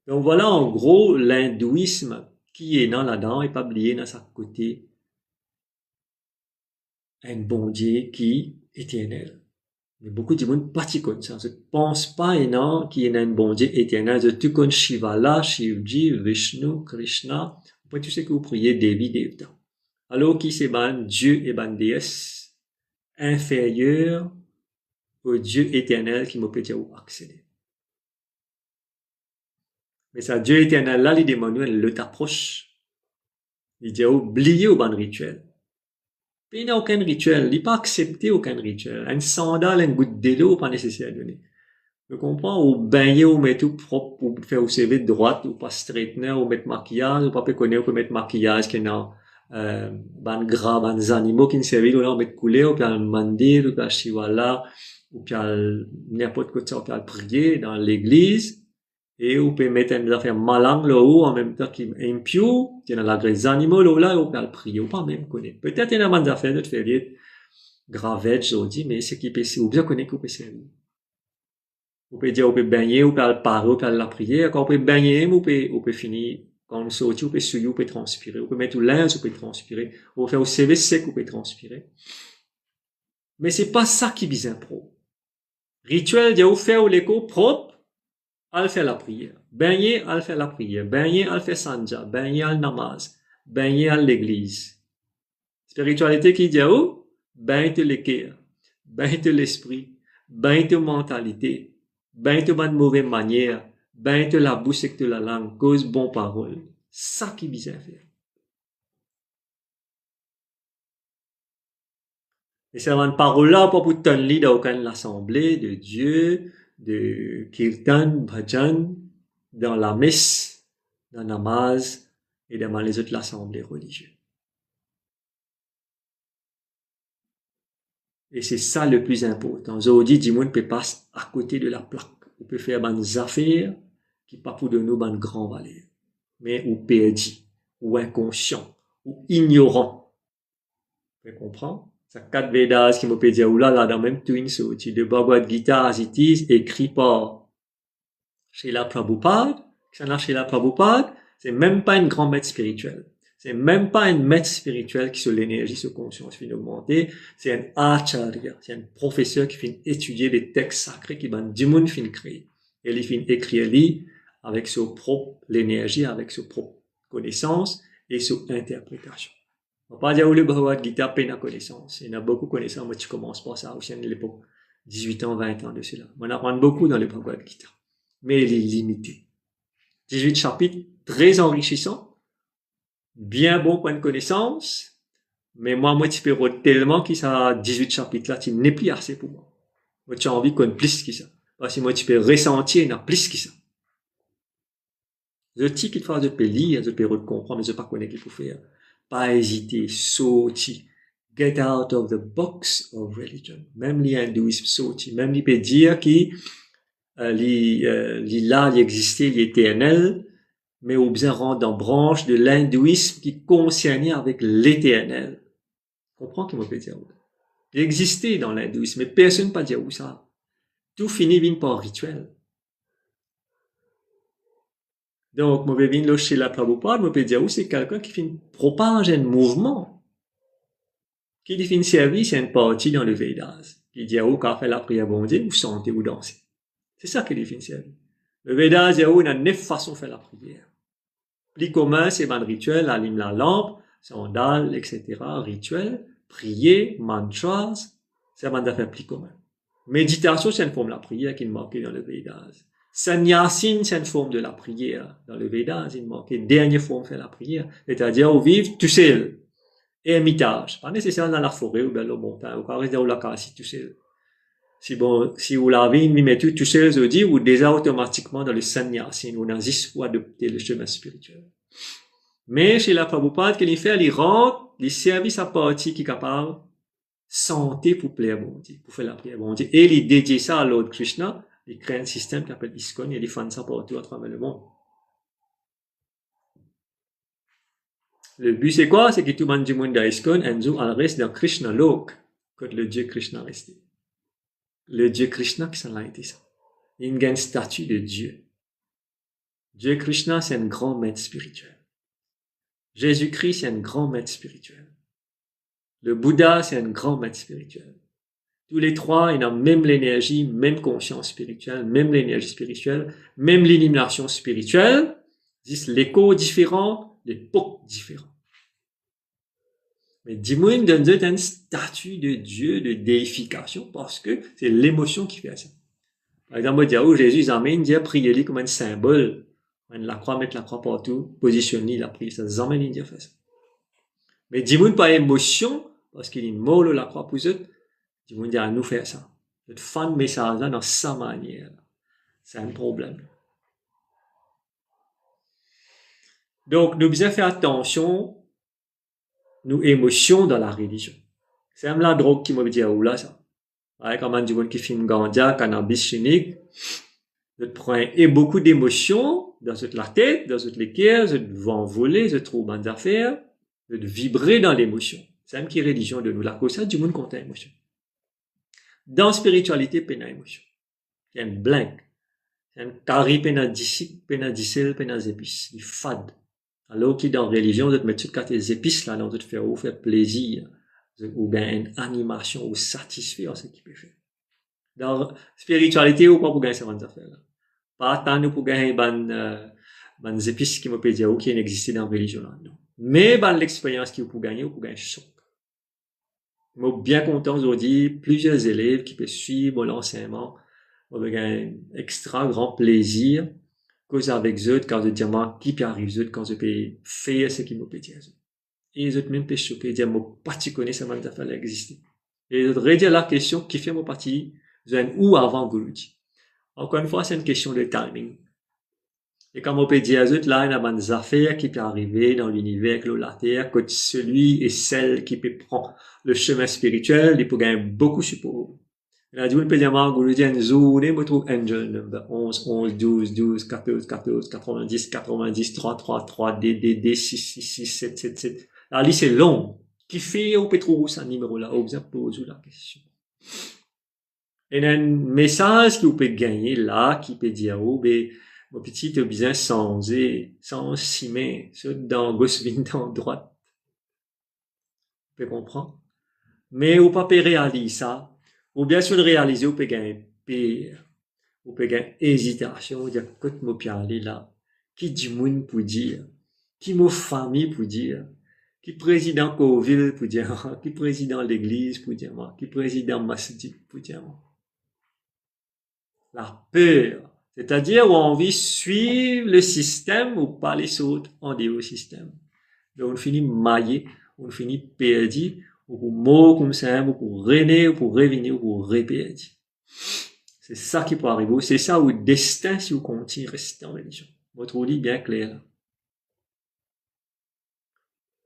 Donc voilà en gros l'hindouisme qui est dans là-dedans et pas oublié dans sa côté un bon Dieu qui est éternel. Mais beaucoup de monde pas comme ça. Je pense pas non qu'il y ait un bon Dieu éternel. Je tout comme Shivala, Shivji, Vishnu, Krishna. Après tout ce que vous priez Devi Devta. Alors qui c'est ban Dieu et ban déesse inférieur au Dieu éternel qui me peut dire accéder. Mais ça Dieu éternel là, les démons le t'approche. Il dit oubliez au ban rituel. Il n'y a aucun rituel, il n'est pas accepté aucun rituel. Un sandal, une goutte d'eau, pas nécessaire à donner. Vous comprenez? Ou baigner, ou mettre tout propre, ou faire au CV de droite, ou pas straightener, ou mettre maquillage, ou pas connaître, ou mettre maquillage qui est dans, ban gras, ban animaux qui ne servent pas, ou mettre coulé, ou puis un mandir, ou puis un shivala, ou puis n'importe quoi, ou puis prier dans l'église. Et vous pouvez mettre une affaire malang là-haut en même temps qui est impure, qui est dans la graisse animaux là, vous pouvez le prier, ou pas même connaître. Peut-être il y a des affaires de faire gravette, je dis, mais ce qui peut, ou bien connaître que vous pouvez servir. Vous pouvez dire, vous pouvez baigner, vous pouvez le parer, vous pouvez la prier, quand vous pouvez baigner, vous pouvez finir, quand vous sortez, vous pouvez souiller, vous pouvez transpirer, vous pouvez mettre le linge, vous pouvez transpirer, vous pouvez faire au CV sec, vous pouvez transpirer. Mais c'est pas ça qui est bien pro. Rituel, dire, vous faire l'écho propre, al faire la prière. Baigner, al faire la prière. Baigner, al faire sanja. Baigner, al namaz. Baigner, al l'église. Spiritualité qui dit, oh, baigner le cœur. Baigner l'esprit. Baigner mentalité. Baigner bonne mauvaise manière. Baigner la bouche et la langue. Cause bonne parole. Ça qui est bien faire. Et c'est une parole-là, pas pour tenir dans aucune assemblée de Dieu, de kirtan, bhajan, dans la messe, dans la namaz et dans les autres assemblées religieuses. Et c'est ça le plus important. Aujourd'hui, du monde peut passer à côté de la plaque. On peut faire des affaires qui pas pour de nous une grande valeur. Mais ou perdu, ou inconscient, ou ignorant. Vous comprenez? C'est quatre Vedas qui me peut dire, là, dans même twin sorti de Bhagavad Gita as it is, écrit par Srila Prabhupada. Srila Prabhupada, c'est même pas une grande maître spirituelle. C'est même pas une maître spirituelle qui sur l'énergie, sur conscience finit augmenter. C'est un acharya. C'est un professeur qui finit étudier les textes sacrés qui van du monde finit créer. Et il finit écrire lui avec son propre l'énergie, avec son propre connaissance et son interprétation. On va pas dire où le Bhagavad Gita peine à connaissance. Il y en a beaucoup de connaissances. Moi, tu commences par ça aussi à l'époque. 18 ans, 20 ans de cela. On apprend beaucoup dans le Bhagavad Gita. Mais il est limité. 18 chapitres, très enrichissants. Bien bon point de connaissance. Mais moi, tu peux tellement que ça, 18 chapitres là, tu n'es plus assez pour moi. Moi, tu as envie qu'on plus que ça. Parce que moi, tu peux ressentir, il y en a plus que ça. Je dis qu'il faut de lire, je peux comprendre, mais je ne pas connaître qu'il faut faire. Pas hésiter, sauter, get out of the box of religion. Même les hindouismes sauter, même ils peuvent dire que il existait, l'éternel, mais au bien rendre dans branche de l'hindouisme qui concernait avec l'éternel. Comprends qu'il m'a peut dire? Il existait dans l'hindouisme, mais personne ne peut dire où ça. Tout finit par rituel. Donc, je vais venir chez la Prabhupada, je peux dire où c'est quelqu'un qui fait propager un mouvement, qui fait une service à une partie dans le Vedas, qui dit où quand fait la prière bon Dieu, vous sentez, vous dansez. C'est ça qui fait une service. Le Vedas dit où il y a 9 façons de faire la prière. Plus commun, c'est le rituel, allume la lampe, sandales, etc., rituel, prier, mantras, c'est un affaire plus commun. Méditation, c'est une forme de la prière qui manquait dans le Vedas. Sannyasin, c'est une forme de la prière. Dans le Vedas, il manquait dernière forme de faire la prière. C'est-à-dire, au vivre tout seul. Ermitage. Pas nécessairement dans la forêt ou dans la montagne. Ou quand rester dans la casse, tout seul. Si vous l'avez mis tout seul, je dis, ou déjà automatiquement dans le sannyasin, ou dans 10 pour adopter le chemin spirituel. Mais chez la Prabhupada, qu'il fait, il rentre les services à partie qui est capable santé pour plaire bon Dieu, pour faire la prière bon Dieu. Et il dédie ça à Lord Krishna. Il crée un système qui s'appelle ISKCON et il fait ça partout à travers le monde. Le but c'est quoi? C'est que tout le monde du monde dans ISKCON reste dans Krishna Lok, quand le Dieu Krishna restait. Le Dieu Krishna qui s'en a été ça. Il y a une statue de Dieu. Dieu Krishna c'est un grand maître spirituel. Jésus-Christ c'est un grand maître spirituel. Le Bouddha c'est un grand maître spirituel. Tous les trois, ils ont même l'énergie, même conscience spirituelle, même l'énergie spirituelle, même l'élimination spirituelle. Disent l'écho différent, l'époque différente. Mais dis-moi, donne un statut de Dieu, de déification, parce que c'est l'émotion qui fait ça. Par exemple, dire, oh, Jésus emmène, dire, priez-lui comme un symbole. La croix, mettre la croix partout, positionner la prière, ça emmène, dire, faire ça. Mais dis-moi pas émotion, parce qu'il est mort la croix pour eux, dis-moi dire, à nous faire ça. De faire le message là dans sa manière. C'est un problème. Donc, nous devons faire attention, nos émotions dans la religion. C'est même la drogue qui m'a dit, où là, ça. Ouais, quand on dit qui fume ganja, cannabis chimique, je prends beaucoup d'émotions dans la tête, dans le cœur, je vais envoler, je trouve bonnes affaires, je vibrer dans l'émotion. C'est même qui est religion de nous. La cause, ça, du monde compte émotion. Dans la spiritualité, il y a une émotion. Il y a une blank. Il y a une carré, il y a une dicelle, il y a des épices, du fade. Alors que dans la religion, vous mettez toutes les épices là, vous faire plaisir, ou bien une animation, ou satisfaire ce qui peut faire. Dans la spiritualité, ou pas pour gagner ces affaires là. Pas tant pour gagner des épices qui me peut dire, qui n'existent dans la religion là, non. Mais, l'expérience qui vous pouvez gagner, choc. Je suis bien content aujourd'hui, plusieurs élèves qui peuvent suivre l'enseignement, avec un extra grand plaisir, cause avec eux, quand je dis moi, qui peut arriver quand je peux faire ce qui me peut dire. Et les autres même peuvent choquer, dire, moi, pas tu connais ça, man, ça exister. Et je redire la question, qui fait mon parti, ou avant Guruji. Encore une fois, c'est une question de timing. Et comme on peut dire, là, il y a des affaires qui peuvent arriver dans l'univers, la terre, que celui et celle qui peut prendre le chemin spirituel, il peut gagner beaucoup de support. Il a dit, on peut dire, Guruji, une zone, je trouve angel number 11, 11, 12, 12, 14, 14, 90, 90, 3, 3, 3, D, D, D, 6, 6, 6, 7, 7, 7. La liste est longue. Qui fait, on peut trouver ce numéro-là? On peut poser la question. Et un message que vous pouvez gagner là, qui peut dire, oh, ben, mon petit, tu as besoin sans cimer, dans gauche, dans droite. Vous pouvez comprendre? Mais vous ne pouvez pas réaliser ça. Ou bien sûr, réaliser, vous pouvez gagner pire. Vous pouvez gagner hésitation, vous dire, écoute, moi, puis aller là. Qui du monde pour dire? Qui ma famille pour dire? Qui président Coville pour dire? Qui président l'église pour dire moi? Qui président Masjid pour dire moi? La peur. C'est-à-dire où on veut suivre le système ou pas les autres en dehors du système. Donc on finit maillé, on finit perdu, ou pour mort comme ça, ou pour renaître, ou pour revenir, ou pour reperdre. C'est ça qui peut arriver. C'est ça où le destin, si vous continuez à rester en religion. Votre dit bien clair.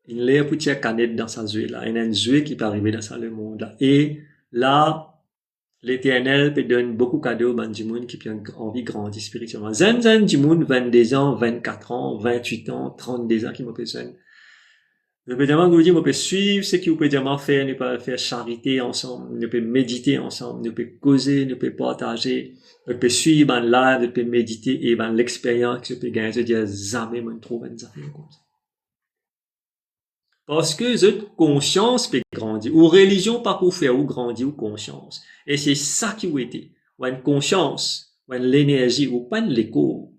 Il y a un petit canette dans sa zouée là. Il y a une zouée qui peut arriver dans ça, le monde là. Et là, l'Éternel peut donner beaucoup de cadeaux à du monde qui ont envie de grandir spirituellement. Zan du monde 22 ans, 24 ans, 28 ans, 32 ans qui m'ont besoin. Je peux dire, vous pouvez suivre ce que vous pouvez dire faire, nous pouvons faire charité ensemble, nous pouvons méditer ensemble, nous pouvons causer, nous pouvons partager, nous pouvons suivre un live, nous pouvons méditer et l'expérience que vous pouvez gagner, je veux dire, jamais me trouver une affaire comme ça. Parce que cette conscience peut grandir. Ou religion, pas pour faire ou grandir ou conscience. Et c'est ça qui vous était. Ou une conscience, ou une l'énergie, ou pas l'écho.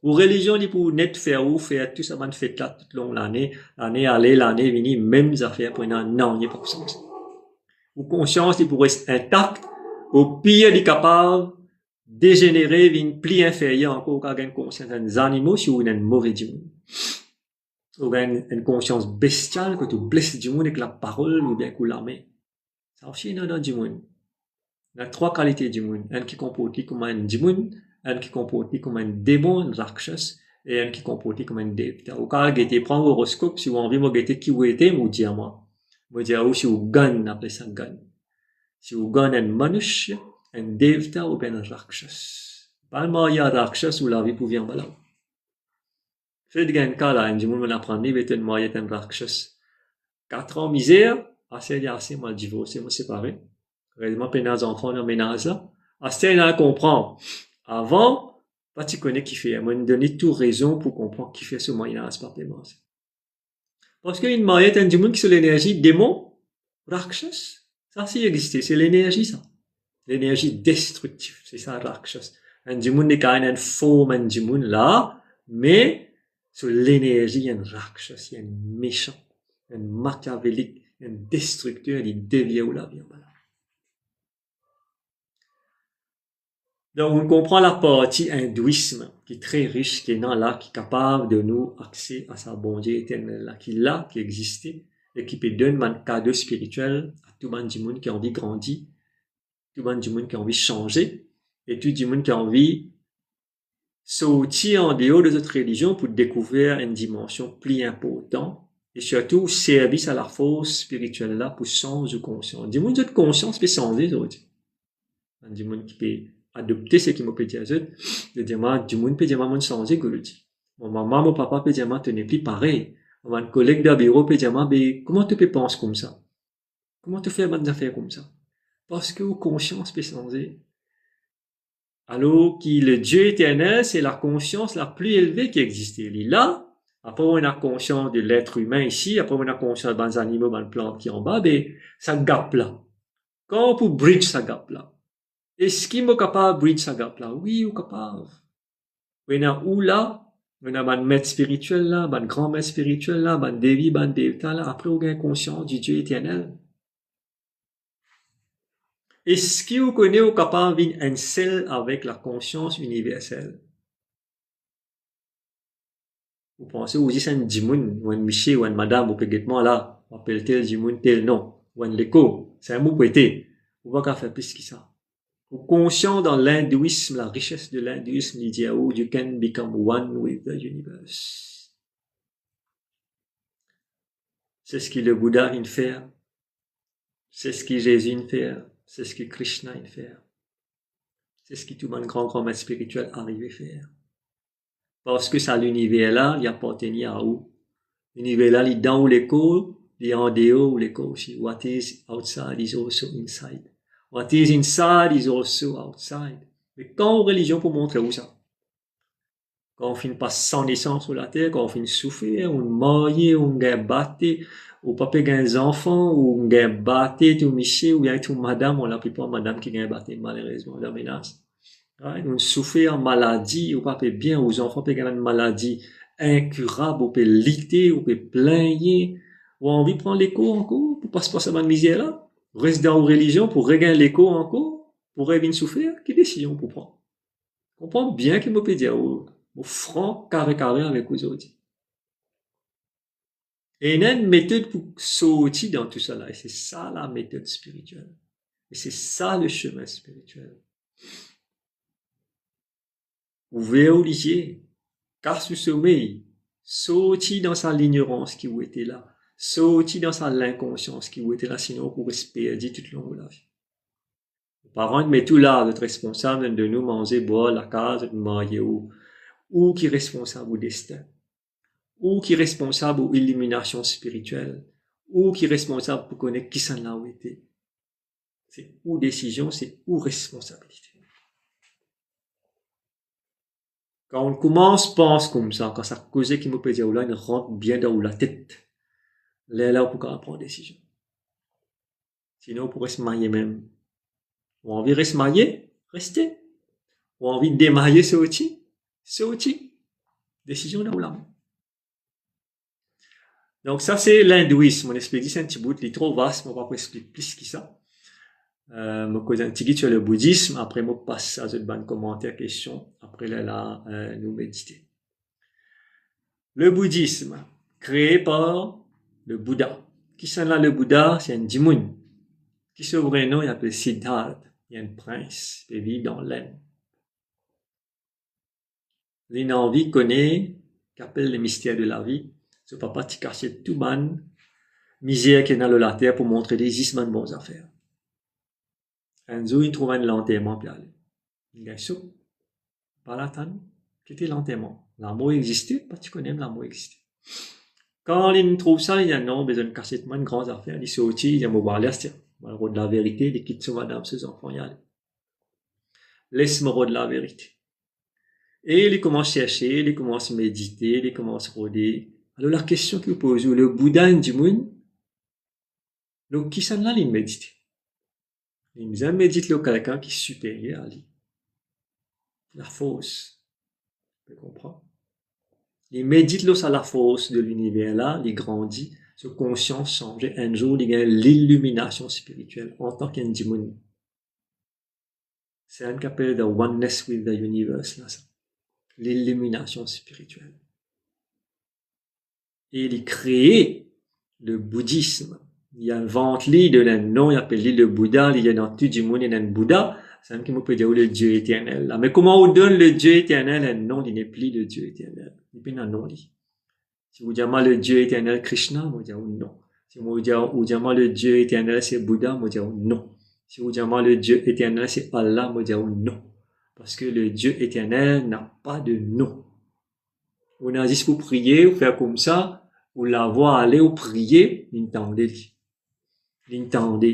Ou religion, il pour net faire ou faire tout ça, man fait là toute longue l'année aller, l'année venir, mêmes affaires pour non, il n'y a pas comme ça. Ou conscience, il pour rester intact. Au pire, il est capable dégénérer, une pli inférieure encore, quand il y a une conscience des animaux, si vous avez une mauvaise dimension. Ou une conscience bestiale que tu blesses du monde avec la parole ou bien avec l'armée. Ça aussi, dans du monde. Il y a trois qualités du monde. Un qui comporte comme un démon, un qui comporte comme un démon, un rakshas, et un qui comporte comme un devta. Au cas où vous prendre l'horoscope, si vous avez envie de guetter qui vous êtes, vous dites à moi. Vous dites si vous gagnez, appelez ça gagne. Si vous gagnez un manush, un devta ou bien un rakshas. Pas le mariage rakshas ou la vie pour vivre là. Faites un cas là, un du monde m'apprend, il va être marié un rakshas. 4 ans misère, assez mal divorcé, moi séparé. Réellement, peine les enfants dans ménage là. Assez à comprendre. Avant, pas tu connais qui fait. Moi, me donner toute raison pour comprendre qui fait ce moyen-âge par paiement. Parce qu'une mariée, un du monde qui sur l'énergie démon, rakshas. Ça, c'est existé. C'est l'énergie, ça. L'énergie destructive. C'est ça, rakshas. Un du monde est quand même une forme, un du monde là, mais, sur l'énergie, il y a un rakshas, il y a un méchant, un machiavélique, un destructeur, il devient où la vie. Voilà. Donc, on comprend la partie hindouisme, qui est très riche, qui est dans là, qui est capable de nous accéder à sa bonté éternelle, là, qui est là, qui existait, et qui peut donner un cadeau spirituel à tout le monde du monde qui a envie de grandir, tout le monde du monde qui a envie de changer, et tout le monde qui a envie sortir en dehors de cette religion pour découvrir une dimension plus importante et surtout service à la force spirituelle là pour changer de conscience. Du monde de conscience peut changer aujourd'hui. Du monde qui peut adopter ce qui me peut dire de dire moi du monde peut dire moi changer que le dit. Mon maman, mon papa peut dire moi tu n'es plus pareil. Mon collègue de bureau peut dire moi comment tu peux penser comme ça? Comment tu fais des affaires comme ça? Parce que conscience peut changer. Alors que le Dieu éternel, c'est la conscience la plus élevée qui existe. Il est là. Après, on a conscience de l'être humain ici. Après, on a conscience des animaux, des plantes qui sont en bas. Mais ça gap là. Quand on peut bridge ça gap là? Est-ce qu'il est capable de bridge ça gap là? Oui, on est capable. On a où là? On a un maître spirituel là, un grand maître spirituel là, un Devi, un Devta là. Après, on a conscience du Dieu éternel. Est-ce que vous connaissez ou capable de un seul avec la conscience universelle? Vous pensez, vous dites un dimoun, ou un monsieur, ou un madame, ou peut-être là, on appelle tel dimoun, tel nom, ou un l'écho, c'est un mot prêté. Vous ne pouvez pas faire plus que ça. Vous conscient dans l'hindouisme, la richesse de l'hindouisme, il dit, oh, you can become one with the universe. C'est ce que le Bouddha vient faire. C'est ce que Jésus vient faire. C'est ce que Krishna vient faire. C'est ce que tout le monde grand maître spirituel arrive à faire. Parce que ça, l'univers-là, il appartient à où? L'univers-là, il est dans l'écho, il est en dehors l'écho aussi. What is outside is also inside. What is inside is also outside. Mais quand religion pour montrer où ça? Quand on finit pas sans naissance sur la terre, quand on finit souffrir, on marié, on gagne batté, ou papa gagne des enfants, ou on gagne batté, tout monsieur, ou bien tout madame, on la plupart madame qui gagne batté, malheureusement, la menace. On souffre en maladie, ou pas bien, aux enfants peuvent gagner une maladie incurable, ou peut lutter, ou peut plaigner, ou envie de prendre l'écho encore, pour pas se passer dans la misère là, reste dans la religion pour regagner l'écho encore, pour revenir souffrir, quelle décision pour prendre? On comprend bien qu'il me peut dire, au franc, carré avec vous autres. Et il y a une méthode pour sortir dans tout ça là, et c'est ça la méthode spirituelle. Et c'est ça le chemin spirituel. Ouvert au lycée, casse le sommeil, sorti dans sa l'ignorance qui vous était là, sorti dans sa l'inconscience qui vous était là, sinon vous pourrez se perdre tout le long de la vie. Parents, mais tout là, vous êtes responsable de nous manger, boire, la case, de manger ou qui est responsable au destin, ou qui est responsable aux illumination spirituelle, ou qui est responsable pour connaître qui s'en a été. C'est ou décision, c'est ou responsabilité. Quand on commence, pense comme ça, quand ça cause qui me peut dire, là, il rentre bien dans la tête. Là, on peut prendre une décision. Sinon, on pourrait se marier même. Ou envie de se marier, restez. Ou envie de démarier, c'est aussi. Décision dans la. Donc ça, c'est l'hindouisme. On explique c'est un petit bout, il est trop vaste, on va pas expliquer plus que ça. Je cause un petit guide sur le bouddhisme, après je passe à cette bonne commentaire, question, après là, nous méditer. Le bouddhisme, créé par le Bouddha. Qui sont là le Bouddha? C'est un Dimun. Qui se vrai nom, il s'appelle Siddhartha. Il y a un prince, il vit dans l'Inde. L'inenvie connaît, qu'appelle le mystère de la vie. Ce papa qui cache tout man, misère qui est dans la terre pour montrer des isman de bonnes affaires. Un jour, il trouve un l'enterrement, puis allez. Il gagne ça. Par la tanne, qui était l'enterrement. L'amour existait, pas tu connais l'amour existait. Quand il trouve ça, il y a non, besoin de casser de grandes affaires. Il sortit, il dit, moi, voir l'air, le rôle de la vérité, il quitte sur madame, ses enfants, y aller. Laisse-moi rôle de la vérité. Et il commence à chercher, il commence à méditer, il commence à rôder. Alors, la question qu'il pose, le Bouddha du monde, donc, qui s'en là, il médite? Il médite le quelqu'un qui est supérieur à lui. La force. Tu comprends? Il médite là, la force de l'univers là, il grandit, sa conscience change. Un jour, il gagne l'illumination spirituelle en tant qu'indimoni. C'est un qui appelle the oneness with the universe, là, ça. L'illumination spirituelle. Et il crée le bouddhisme. Il invente de un nom, il appelle le Bouddha, il y a dans tout du monde, il y a un Bouddha. C'est un qui me peut dire le Dieu éternel. Là. Mais comment on donne le Dieu éternel un nom, il n'est plus le Dieu éternel. Il n'est pas un nom. Si vous dites le Dieu éternel Krishna, vous dites non. Si vous dites le Dieu éternel c'est Bouddha, vous dites non. Si vous dites le Dieu éternel c'est Allah, vous dites non. Parce que le Dieu éternel n'a pas de nom. On a juste pour prier, ou faire comme ça, ou la voir aller ou prier, l'entendez,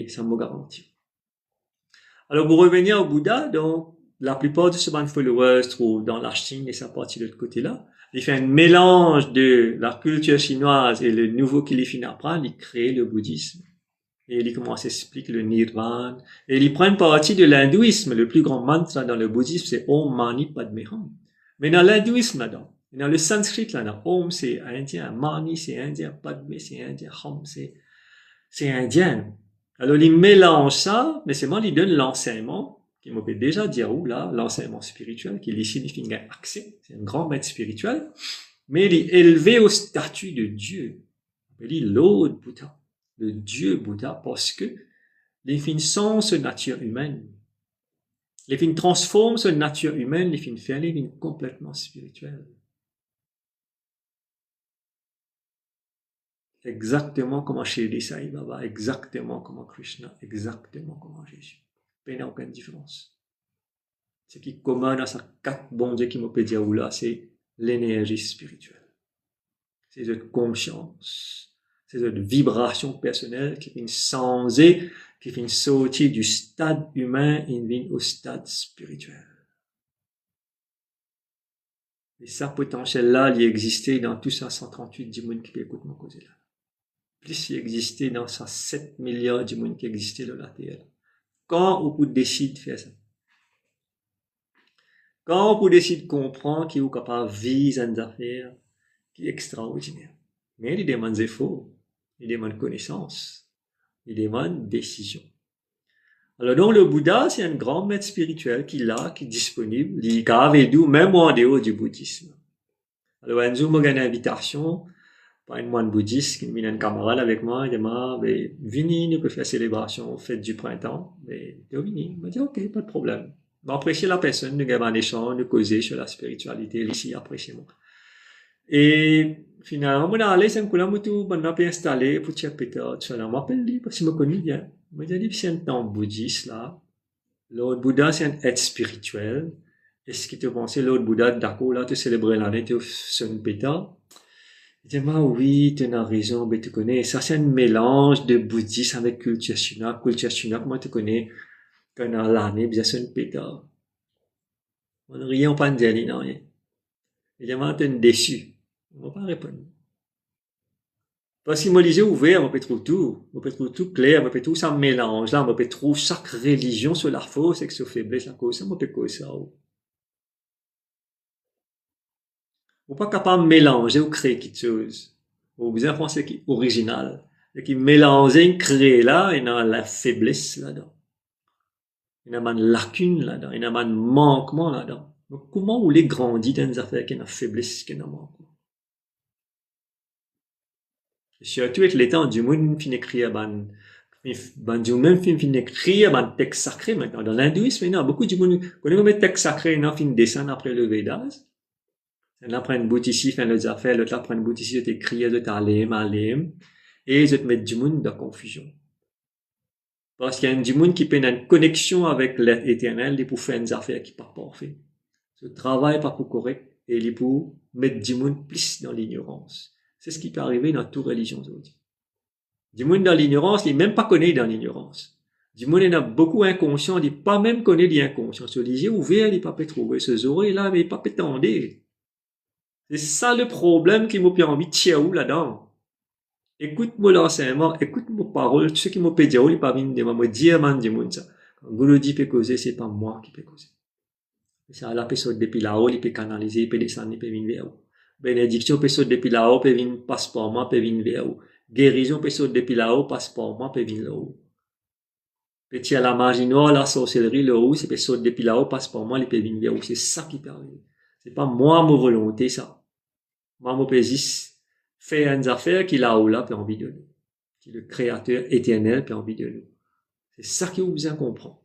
ça me garantit. Alors, pour revenir au Bouddha, donc, la plupart de ces followers se trouvent dans la Chine et sa partie de l'autre côté-là. Il fait un mélange de la culture chinoise et le nouveau qu'il finit apprendre, il crée le bouddhisme. Et il commence à expliquer le nirvana. Et il prend une partie de l'hindouisme. Le plus grand mantra dans le bouddhisme, c'est Om Mani Padme Hum. Mais dans l'hindouisme, là-dedans, dans le sanskrit, là-dedans, Om, c'est indien, Mani, c'est indien, Padme, c'est indien, Hum, c'est indien. Alors, il mélange ça, mais c'est moi, il donne l'enseignement, qui m'a déjà dit où, là, l'enseignement spirituel, qui signifie un accès. C'est un grand maître spirituel. Mais il est élevé au statut de Dieu. Il dit Lord Bouddha. Le Dieu Bouddha, parce que les fins sont sa nature humaine. Les fins transforment sa nature humaine, les fins faire les fins complètement spirituelles. Exactement comme Shirdi Sai Baba, exactement comme Krishna, exactement comme Jésus. Il n'y a aucune différence. Ce qui est commun à ces quatre bons dieux qui me peut dire là, c'est l'énergie spirituelle. C'est cette conscience. C'est cette vibration personnelle qui vient changer, qui vient sortir du stade humain et vient au stade spirituel. Et ça, potentiel-là, il existait dans tout ça 138 du monde qui écoute mon cause là. Plus il existait dans ça 7 milliards du monde qui existait dans la Terre. Quand on décide de faire ça, quand on décide de comprendre qu'il est capable de vivre une affaire qui est extraordinaire. Mais il demande des efforts. Il demande connaissance, il demande décision. Alors donc le Bouddha, c'est un grand maître spirituel qui est disponible, il est avec nous, même en dehors du bouddhisme. Alors un jour, j'ai une invitation par une moine bouddhiste qui est un camarade avec moi, il m'a dit, venez, nous pouvons faire célébration, fête du printemps. Mais venez, il m'a dit, ok, pas de problème. Mais apprécier la personne, nous avons un échange, nous causer sur la spiritualité, ici, appréciez-moi. Et finalement, on a allé, c'est un coup là, on a pu installer pour Tchèque Peter, tout ça, on m'appelle lui, parce qu'il me connaît bien. Il m'a dit, c'est un temps bouddhiste, là. Lord Bouddha, c'est un être spirituel. Est-ce que tu pensais, Lord Bouddha, d'accord, là, tu célébrais l'année, tu fais un pétard? Il dit, oui, tu as raison, mais tu connais, ça c'est un mélange de bouddhisme avec culture chinoise. Culture chinoise, comment tu connais, quand on a l'année, bien c'est un pétard. On n'a rien, pas de dire, non, rien. Il dit, tu es déçu. On ne va pas répondre. Parce que moi, les yeux ouverts, on peut trouver tout. On peut trouver tout clair, on peut tout ça mélange là, on peut trouver chaque religion sur la force et sur la faiblesse, la cause, on peut cause ça. On pas capable de mélanger ou créer quelque chose. Ou bien penser qui est original. Et qui mélanger, créer là, il y a la faiblesse là-dedans. Il y a une lacune là-dedans. Il y a un manquement là-dedans. Donc, comment vous les grandir dans des affaires qui ont une faiblesse, qui ont un manquement? Surtout avec l'état du monde fin écrire du même film fin écrire un texte sacré maintenant. Dans l'hindouisme, il y a beaucoup de monde, quand on met texte sacré, il y a fin descendre après le Vedas. On apprend une bout ici, fait les affaires, l'autre apprend une bout ici, t'écris, de t'alim, et je te mets du monde dans confusion. Parce qu'il y a du monde qui peut une connexion avec l'être éternel, et pour faire des affaires qui pas parfait. Ce travail pas pour correct, et il pour mettre du monde plus dans l'ignorance. C'est ce qui peut arriver dans toute religion aujourd'hui. Du monde dans l'ignorance, il même pas connaît dans l'ignorance. Du monde, il y en a beaucoup inconscient, il pas même connaît l'inconscient. Sur les yeux ouverts, il pas peut trouver ce oreilles là, mais il pas peut tendre. C'est ça le problème qui m'a envie de tirer là-dedans. Écoute-moi l'enseignement, écoute mon parole, ce qui m'a peut dire, il pas venir de me dire, man, du monde ça. Quand Gouloudi peut causer, c'est pas moi qui peut causer. C'est à la personne depuis là-haut, il peut canaliser, il peut descendre, il peut venir vers vous. Bénédiction, personne depuis là-haut, peut venir, passe par moi, peut venir vers vous. Guérison, personne depuis là-haut, passe par moi, peut venir là-haut. Petit à la magie noire, la sorcellerie, le haut, c'est personne depuis là-haut, passe par moi, il peut venir vers vous. C'est ça qui peut arriver. C'est pas moi, ma volonté, ça. Moi, mon pésis, fait une affaire qui là-haut, là, peut envie de nous. Qui le créateur éternel peut envie de nous. C'est ça qui vous bien comprend.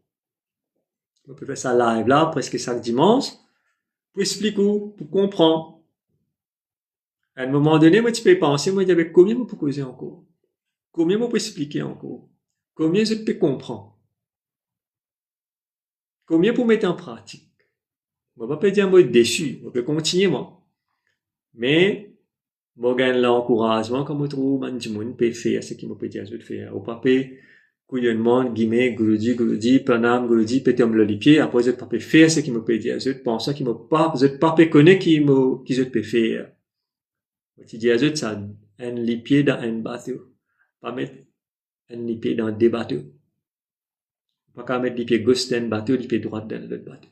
On peut faire ça live là, presque chaque dimanche, pour expliquer, pour comprendre. À un moment donné, moi, tu peux penser, moi, il y avait combien je peux causer encore? Combien je peux expliquer encore? Combien je peux comprendre? Combien pour mettre en pratique? Je ne vais pas dire moi déçu, je peux continuer moi. Mais, je gagne l'encouragement comme je trouve, man, du monde peut faire ce qu'il me peut dire je faire. Au papier, couillonnement, guillemets, Gouloudi, Panam, Gouloudi, pété me le pied, après je ne peux pas faire ce qu'il me peut dire. Je pense qu'il me pas, je ne peux pas connaître qui je peux faire. Tu dis à eux, ça, un lipier dans un bateau. Pas mettre un lipier dans des bateaux. Pas qu'à mettre lipier gauche dans un bateau, lipier droit dans l'autre bateau.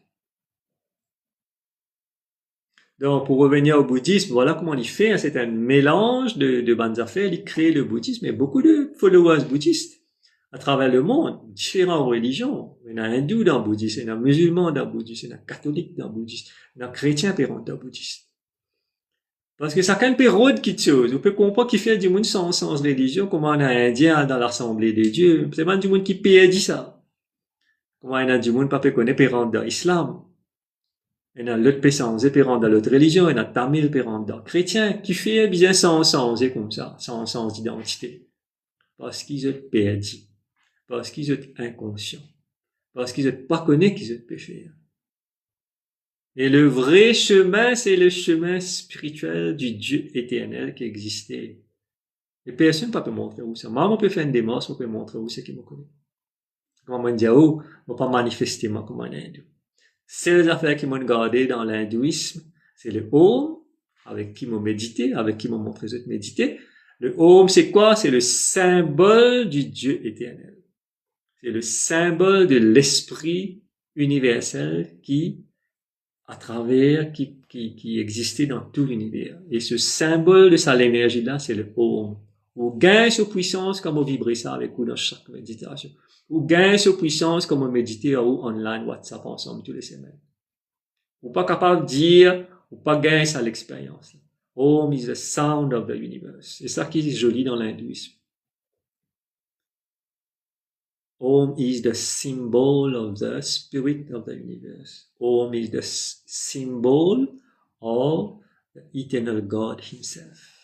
Donc, pour revenir au bouddhisme, voilà comment il fait. C'est un mélange de bonnes affaires. Il crée le bouddhisme. Il y a beaucoup de followers bouddhistes à travers le monde, différentes religions. Il y a un hindou dans le bouddhisme, il y a un musulman dans le bouddhisme, il y a un catholique dans le bouddhisme, il y a un chrétien dans le bouddhisme. Parce que chacun peut rôde quelque chose. On peut comprendre qu'il fait du monde sans religion, comme on a un indien dans l'assemblée des dieux. C'est pas du monde qui peut dire ça. Comment il y a du monde pas peut connaître peut rentrer dans l'islam. Il y a l'autre peut sans peut rentrer dans l'autre religion. Il y a tamil peut rentrer dans le chrétien. Qui fait bien sans comme ça, sans identité. Parce qu'ils sont perdus. Parce qu'ils sont inconscients. Parce qu'ils ne pas connaître qu'ils sont pécheurs. Et le vrai chemin, c'est le chemin spirituel du Dieu éternel qui existait. Et personne ne peut montrer où ça. Moi, on peut faire une démarche, on peut montrer où c'est qui me connaît. Comment on dit, oh, on pas manifester moi comme un hindou. C'est les affaires qui m'ont gardé dans l'hindouisme. C'est le Om, avec qui m'ont médité, avec qui m'ont montré de méditer. Le Om, c'est quoi? C'est le symbole du Dieu éternel. C'est le symbole de l'esprit universel qui à travers, qui existait dans tout l'univers. Et ce symbole de ça, l'énergie-là, c'est le Om. Ou gagne sur puissance comme on vibrer ça avec vous dans chaque méditation. Ou gagne sur puissance comme on méditer ou online, WhatsApp ensemble tous les semaines. Ou pas capable de dire, ou pas gagner ça l'expérience. Om is the sound of the universe. C'est ça qui est joli dans l'hindouisme. Om is the symbol of the spirit of the universe. Om is the symbol of the eternal God himself.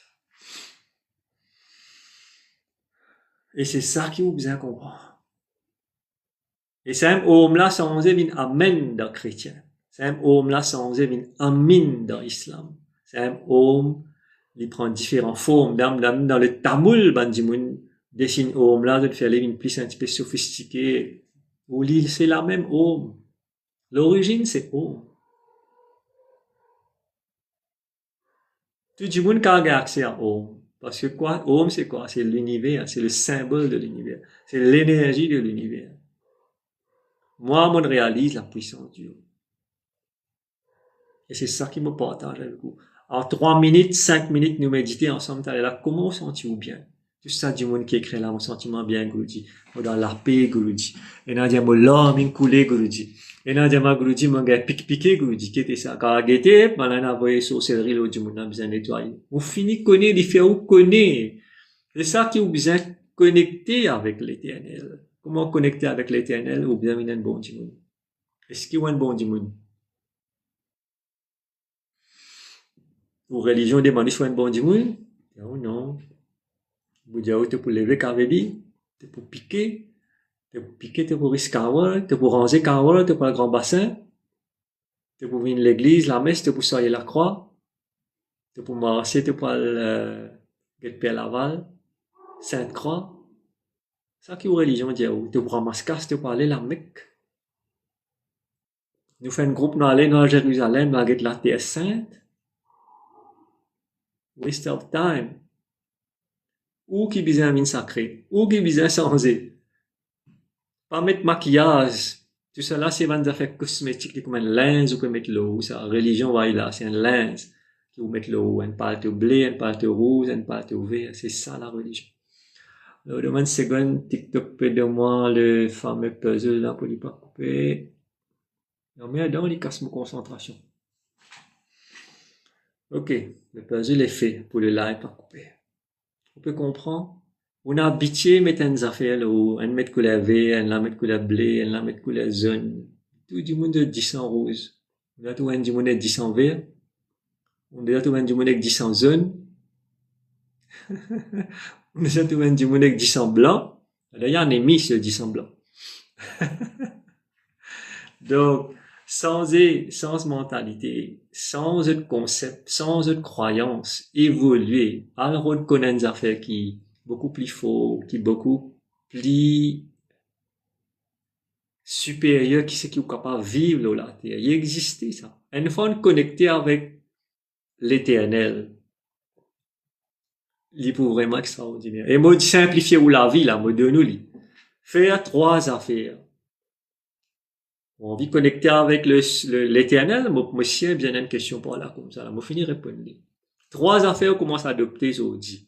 Et c'est ça qui vous bien comprendre. Et c'est un homme là sans une amen dans chrétien. C'est un homme là sans une amin dans l'islam. C'est un homme qui prend différentes formes. Dans le Tamoul, Bandimoun dessine homme là de faire une plus un petit peu sophistiquée. Ou c'est la même homme. L'origine c'est homme. Tout le monde a accès à homme. Parce que quoi? Homme c'est quoi? C'est l'univers. C'est le symbole de l'univers. C'est l'énergie de l'univers. Moi, je réalise la puissance du Dieu. Et c'est ça qui me partage avec vous. En 3 minutes, 5 minutes, nous méditer ensemble. Là, comment sentez-vous bien? Tout ça, du monde qui écrit là, mon sentiment bien, Guruji. Dans la paix, Guruji. Et là, j'ai mon larme coulé, Guruji. Et là, j'ai ma Guruji, mon gars, piqué, Guruji. Qui était ça? Quand a guetté, maintenant, on a envoyé sorcellerie, l'autre du monde, on a besoin de nettoyer. On finit connaître, il fait ou connaître. C'est ça qui vous besoin connecter avec l'éternel. Comment connecter avec l'éternel ou bien un bon du monde? Est-ce qu'il y a un bon du monde? Ou religion demande soit un bon du monde? Non, non. Vous dites, pour lever cavedi, pour piquer, pour risquer, pour ranger, pour le grand bassin, pour venir l'église, la messe, pour soigner la croix, pour marcher, pour le Père Laval, Sainte Croix. Ça qui est religion dit, pour ramasser casse, pour aller la Mecque. Nous faisons un groupe, nous allons dans Jérusalem, nous allons la terre sainte. Waste of time. Ou qui besoin mine sacrée, ou qui besoin changer. Pas mettre maquillage. Tout cela, c'est des affaires cosmétiques, comme un linge, ou peut mettre l'eau. Ça, religion, voilà, c'est un linge. Qui vous mettre l'eau, un pâte bleu, un pâte rouge, un pâte vert. C'est ça, la religion. Alors, demain, seconde, TikTok peut de moi, le fameux puzzle, là, pour ne pas couper. Non, mais dedans, il casse ma concentration. Ok, le puzzle est fait pour le live, pas couper. On peut comprendre. On a habitué à mettre des affaires là, on met couleur vert, on la met couleur bleu, on la met couleur jaune. Tout le monde dit en rose. On a tout du monde dit en vert. On a tout du monde dit en jaune. On a tout du monde dit en blanc. Là, il y a un émis sur 10 en blanc. Donc, sans mentalité, sans autre concept, sans autre croyance, évoluer, alors on connaît des affaires qui beaucoup plus faux, qui beaucoup plus supérieur, qui c'est qui est capable de vivre là, la terre. Il existe ça. Une fois connecté avec l'éternel, il est vraiment extraordinaire. Et moi, simplifier ou la vie, là, moi, de nous, faire 3 affaires. On vit connecter avec l'éternel, moi, si bien une question pour là, comme ça, là, moi, finis répondre. 3 affaires, on commence à adopter aujourd'hui.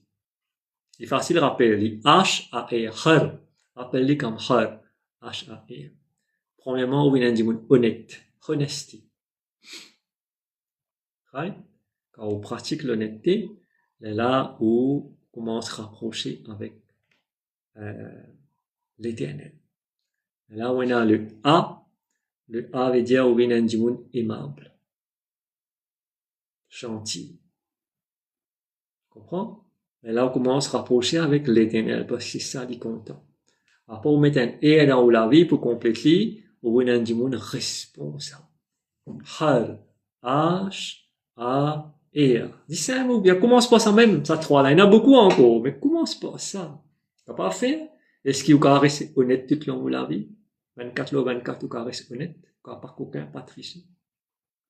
C'est facile à rappeler. H-A-R. Appelle-les comme H. H-A-R. Premièrement, on vient dire honnête. Honesty. Right? Quand on pratique l'honnêteté, c'est là où on commence à se rapprocher avec l'éternel. Là où on a le A. Le A veut dire où vient dire aimable. Gentil. Comprends? Et là, on commence à se rapprocher avec l'éternel parce que c'est ça qui est content. Après, on met un E dans la vie pour compléter, on vient dire responsable. H, H-A-R. Dis ça, ou bien commence pas ça même, ça 3 là. Il y en a beaucoup encore, mais commence pas ça. T'as pas fait? Est-ce qu'il va rester honnête tout le long de la vie? 24 le 24, ou reste honnête, ou pas coquin, pas tricher.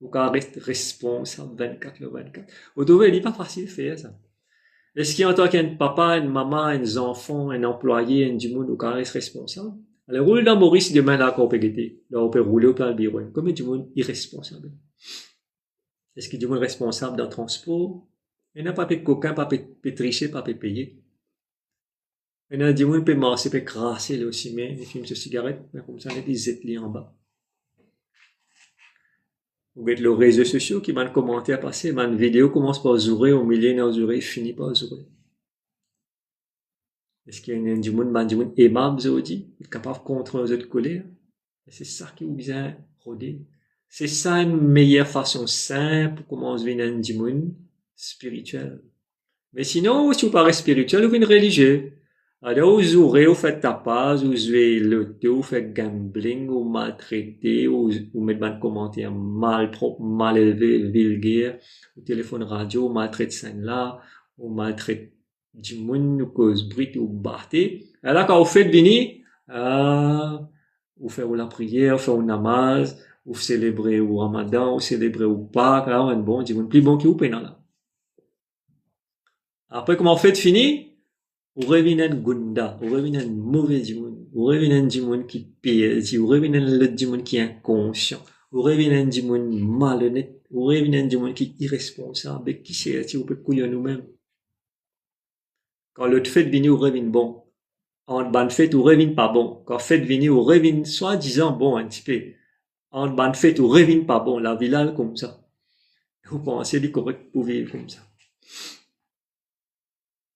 Ou reste responsable 24 le 24. Vous trouvez, il n'est pas facile de faire ça. Est-ce qu'il y a en tant qu'un papa, une maman, un enfant, un employé, un du monde, ou reste responsable? Alors, roule dans Maurice demain là, qu'on peut guetter. Là, on peut rouler au plan bureau. Comme du monde irresponsable. Est-ce qu'il y a du monde responsable dans le transport? Il n'y a pas de coquin, pas de tricher, pas de payer. Il y a du monde peut masser, peut crasser là aussi, mais les films de cigarettes, comme ça, il y a des étlis en bas. Vous voyez les réseaux sociaux qui m'ont commenté à passer, ma vidéo commence par zourer, au milieu d'un zourer, finit par zourer. Est-ce qu'il y a du monde aimable, Zodi, capable de contrôler les autres colères? C'est ça qui vous vient roder. C'est ça une meilleure façon simple pour commencer à venir du monde spirituel. Mais sinon, si vous parlez spirituel, vous venez religieux. Alors, vous aurez, vous faites tapage, vous jouez loto, vous faites gambling, ou maltraité, ou mettez un commentaire mal propre, mal élevé, vulgaire, au téléphone radio, ou maltraite scène là, ou maltraite du monde, ou cause bruit, ou barté. Et là, quand vous faites venir, vous faites la prière, vous faites un namaz, vous célébrez au Ramadan, vous célébrez au Pâques, là, un bon, du monde plus bon qui vous paye là. Après, comment vous faites fini? Ou reviennent gunda, ou reviennent mauvais du monde, ou reviennent du monde qui pèse, ou reviennent l'autre du monde qui est inconscient, ou reviennent du monde malhonnête, ou reviennent du monde qui est irresponsable, qui sait si on peut couiller nous-mêmes. Quand l'autre fait venir, ou revient bon. En bonne fête, ou revient pas bon. Quand fait venir, ou revient soi-disant bon un petit peu. En bonne fête, ou revient pas bon. La vie là, comme ça. Vous pensez du correct pour vivre comme ça.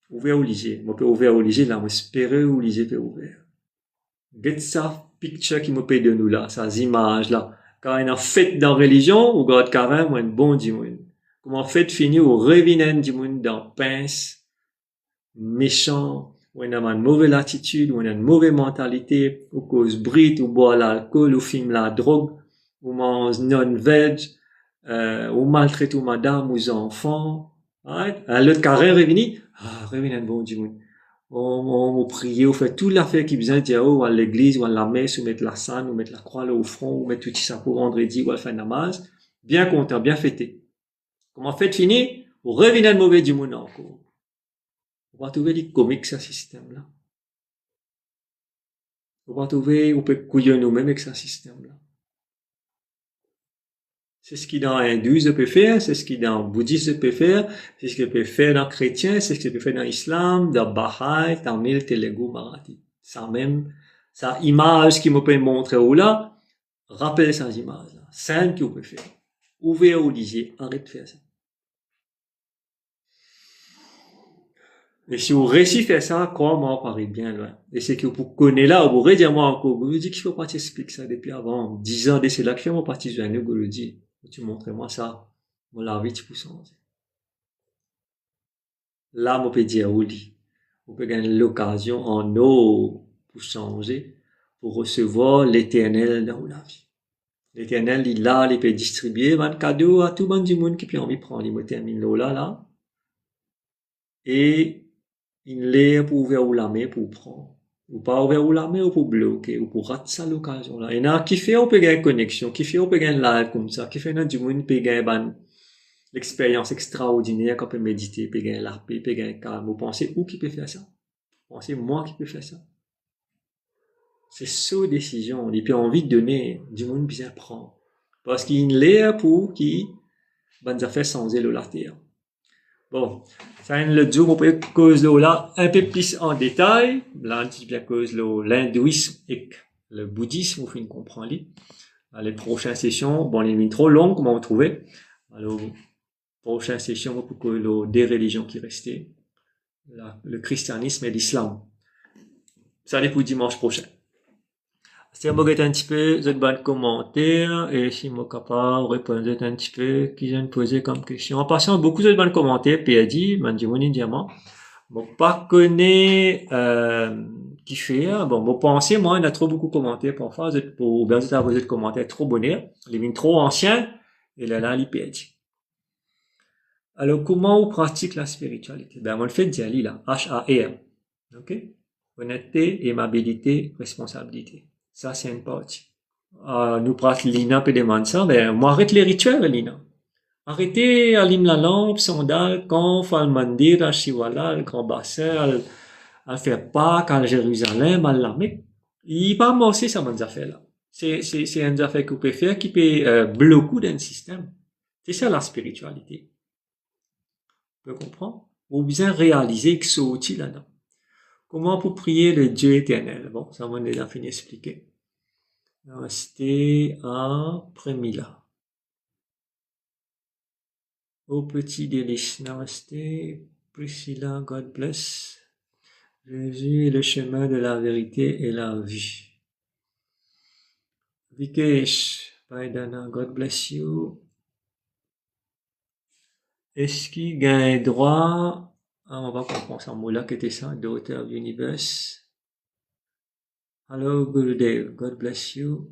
Ouvert au lycée. Moi, peux ouvert au lycée, là, moi, espérer au lycée peut ouvert. Get ça picture qui me paye de nous là, ces images là. Quand on a fait dans la religion, ou God carrément un bon du monde. Comment fait finir au revenant du monde dans pince, méchant, ou on a une mauvaise attitude, ou on a une mauvaise mentalité, ou cause brite, ou boit l'alcool, ou fume la drogue, ou mange non-veg, ou maltraite ou madame, ou enfants. Right? L'autre carré revenu, revenant bon du monde. On prie, on fait toute l'affaire qui besoin de dire, ou à l'église, ou à la messe, ou mettre la sanne, ou mettre la croix là au front, ou mettre tout ça pour vendredi, ou à faire namaz. Bien content, bien fêté. Comment fait fini? On revient de mauvais du monde encore. On va trouver des comiques, ce système-là. On va trouver, on peut couiller nous-mêmes avec ce système-là. C'est ce qui dans l'hindouisme peut faire, c'est ce qui dans le bouddhisme peut faire, c'est ce que peut faire dans le chrétien, c'est ce que peut faire dans l'islam, dans le Baha'i, Tamil, Telugu, Marathi. Ça même, sa image qui me peut montrer ou là, rappelez ces images-là. Scène que vous pouvez faire. Ouvrez au lycée, arrêtez de faire ça. Et si vous réussissez à faire ça, crois-moi, on paraît bien loin. Et c'est que vous connaissez là, vous pourrez dire moi encore, vous dites qu'il faut pas t'expliquer ça depuis avant 10 ans, c'est là que je fais mon parti de vous le dis. Tu montres-moi ça. Moi, la vie, tu peux changer. Là, on peut dire oui. On peut gagner l'occasion en eau pour changer, pour recevoir l'éternel dans la vie. L'éternel, il là, il peut distribuer un cadeau à tout le monde du monde qui peut envie de prendre. Il me termine là. Et il l'est pour ouvrir la main pour prendre. Ou pas ouvrir la main ou pour bloquer, ou pour rater ça l'occasion là. Et là, qui fait, on peut gagner connexion, qui fait, on peut gagner live comme ça, qui fait, du monde peut gagner l'expérience extraordinaire qu'on peut méditer, peut gagner la paix, peut gagner calme. Vous pensez où qui peut faire ça? Vous pensez moi qui peut faire ça? C'est sous décision. Et puis envie de donner, du monde bien prendre. Parce qu'il l'est pour qui, ben, ça fait changer la terre. Bon, ça le jour on peut cause là un peu plus en détail. Là, on bien cause l'hindouisme et le bouddhisme, vous finissez comprendre. Les prochaines sessions, bon, les lignes trop longues, comment vous trouvez? Alors, prochaine session, on peut cause des religions qui restaient. Le christianisme et l'islam. Ça, allez pour dimanche prochain. Si vous avez un petit peu de bonnes commentaires et si vous êtes capable de répondre un petit peu qui viennent poser comme question. En passant, beaucoup de bonnes commentaires, puis dit, Mandimoni Diamant. Bon, pas connaît, qui fait, bon, vous pensez, moi, il y a trop beaucoup de commentaires parfois, vous êtes pour, bien, vous avez des commentaires trop bonnets, les lignes trop anciens, et là, l'IPD. Alors, comment on pratique la spiritualité? Ben, on le fait d'y aller là, H-A-R. Ok? Honnêteté, aimabilité, responsabilité. Ça, c'est une partie. Nous pratiquons Lina peut demander ça, ben, moi, arrête les rituels, Lina. Arrêtez, allume la lampe, sandal, quand, al mandir, al Shivala, le grand bassin, al faire Pâques, al Jérusalem, al la Mecque. Il pas morcer ça, bonnes affaires-là. C'est une affaire que vous pouvez faire qui peut, bloquer d'un système. C'est ça, la spiritualité. Vous comprenez? Ou bien réaliser que c'est utile là-dedans. Comment pour prier le Dieu éternel? Bon, ça m'a déjà fini d'expliquer. C'était un Premila. Au petit délice. Namaste, Priscilla, God bless. Jésus est le chemin de la vérité et la vie. Vikesh, Vaidana, God bless you. Est-ce qu'il gagne droit On va comprendre ça. Moula qui était ça, Daughter of Universe. Hello Gurudev, God bless you.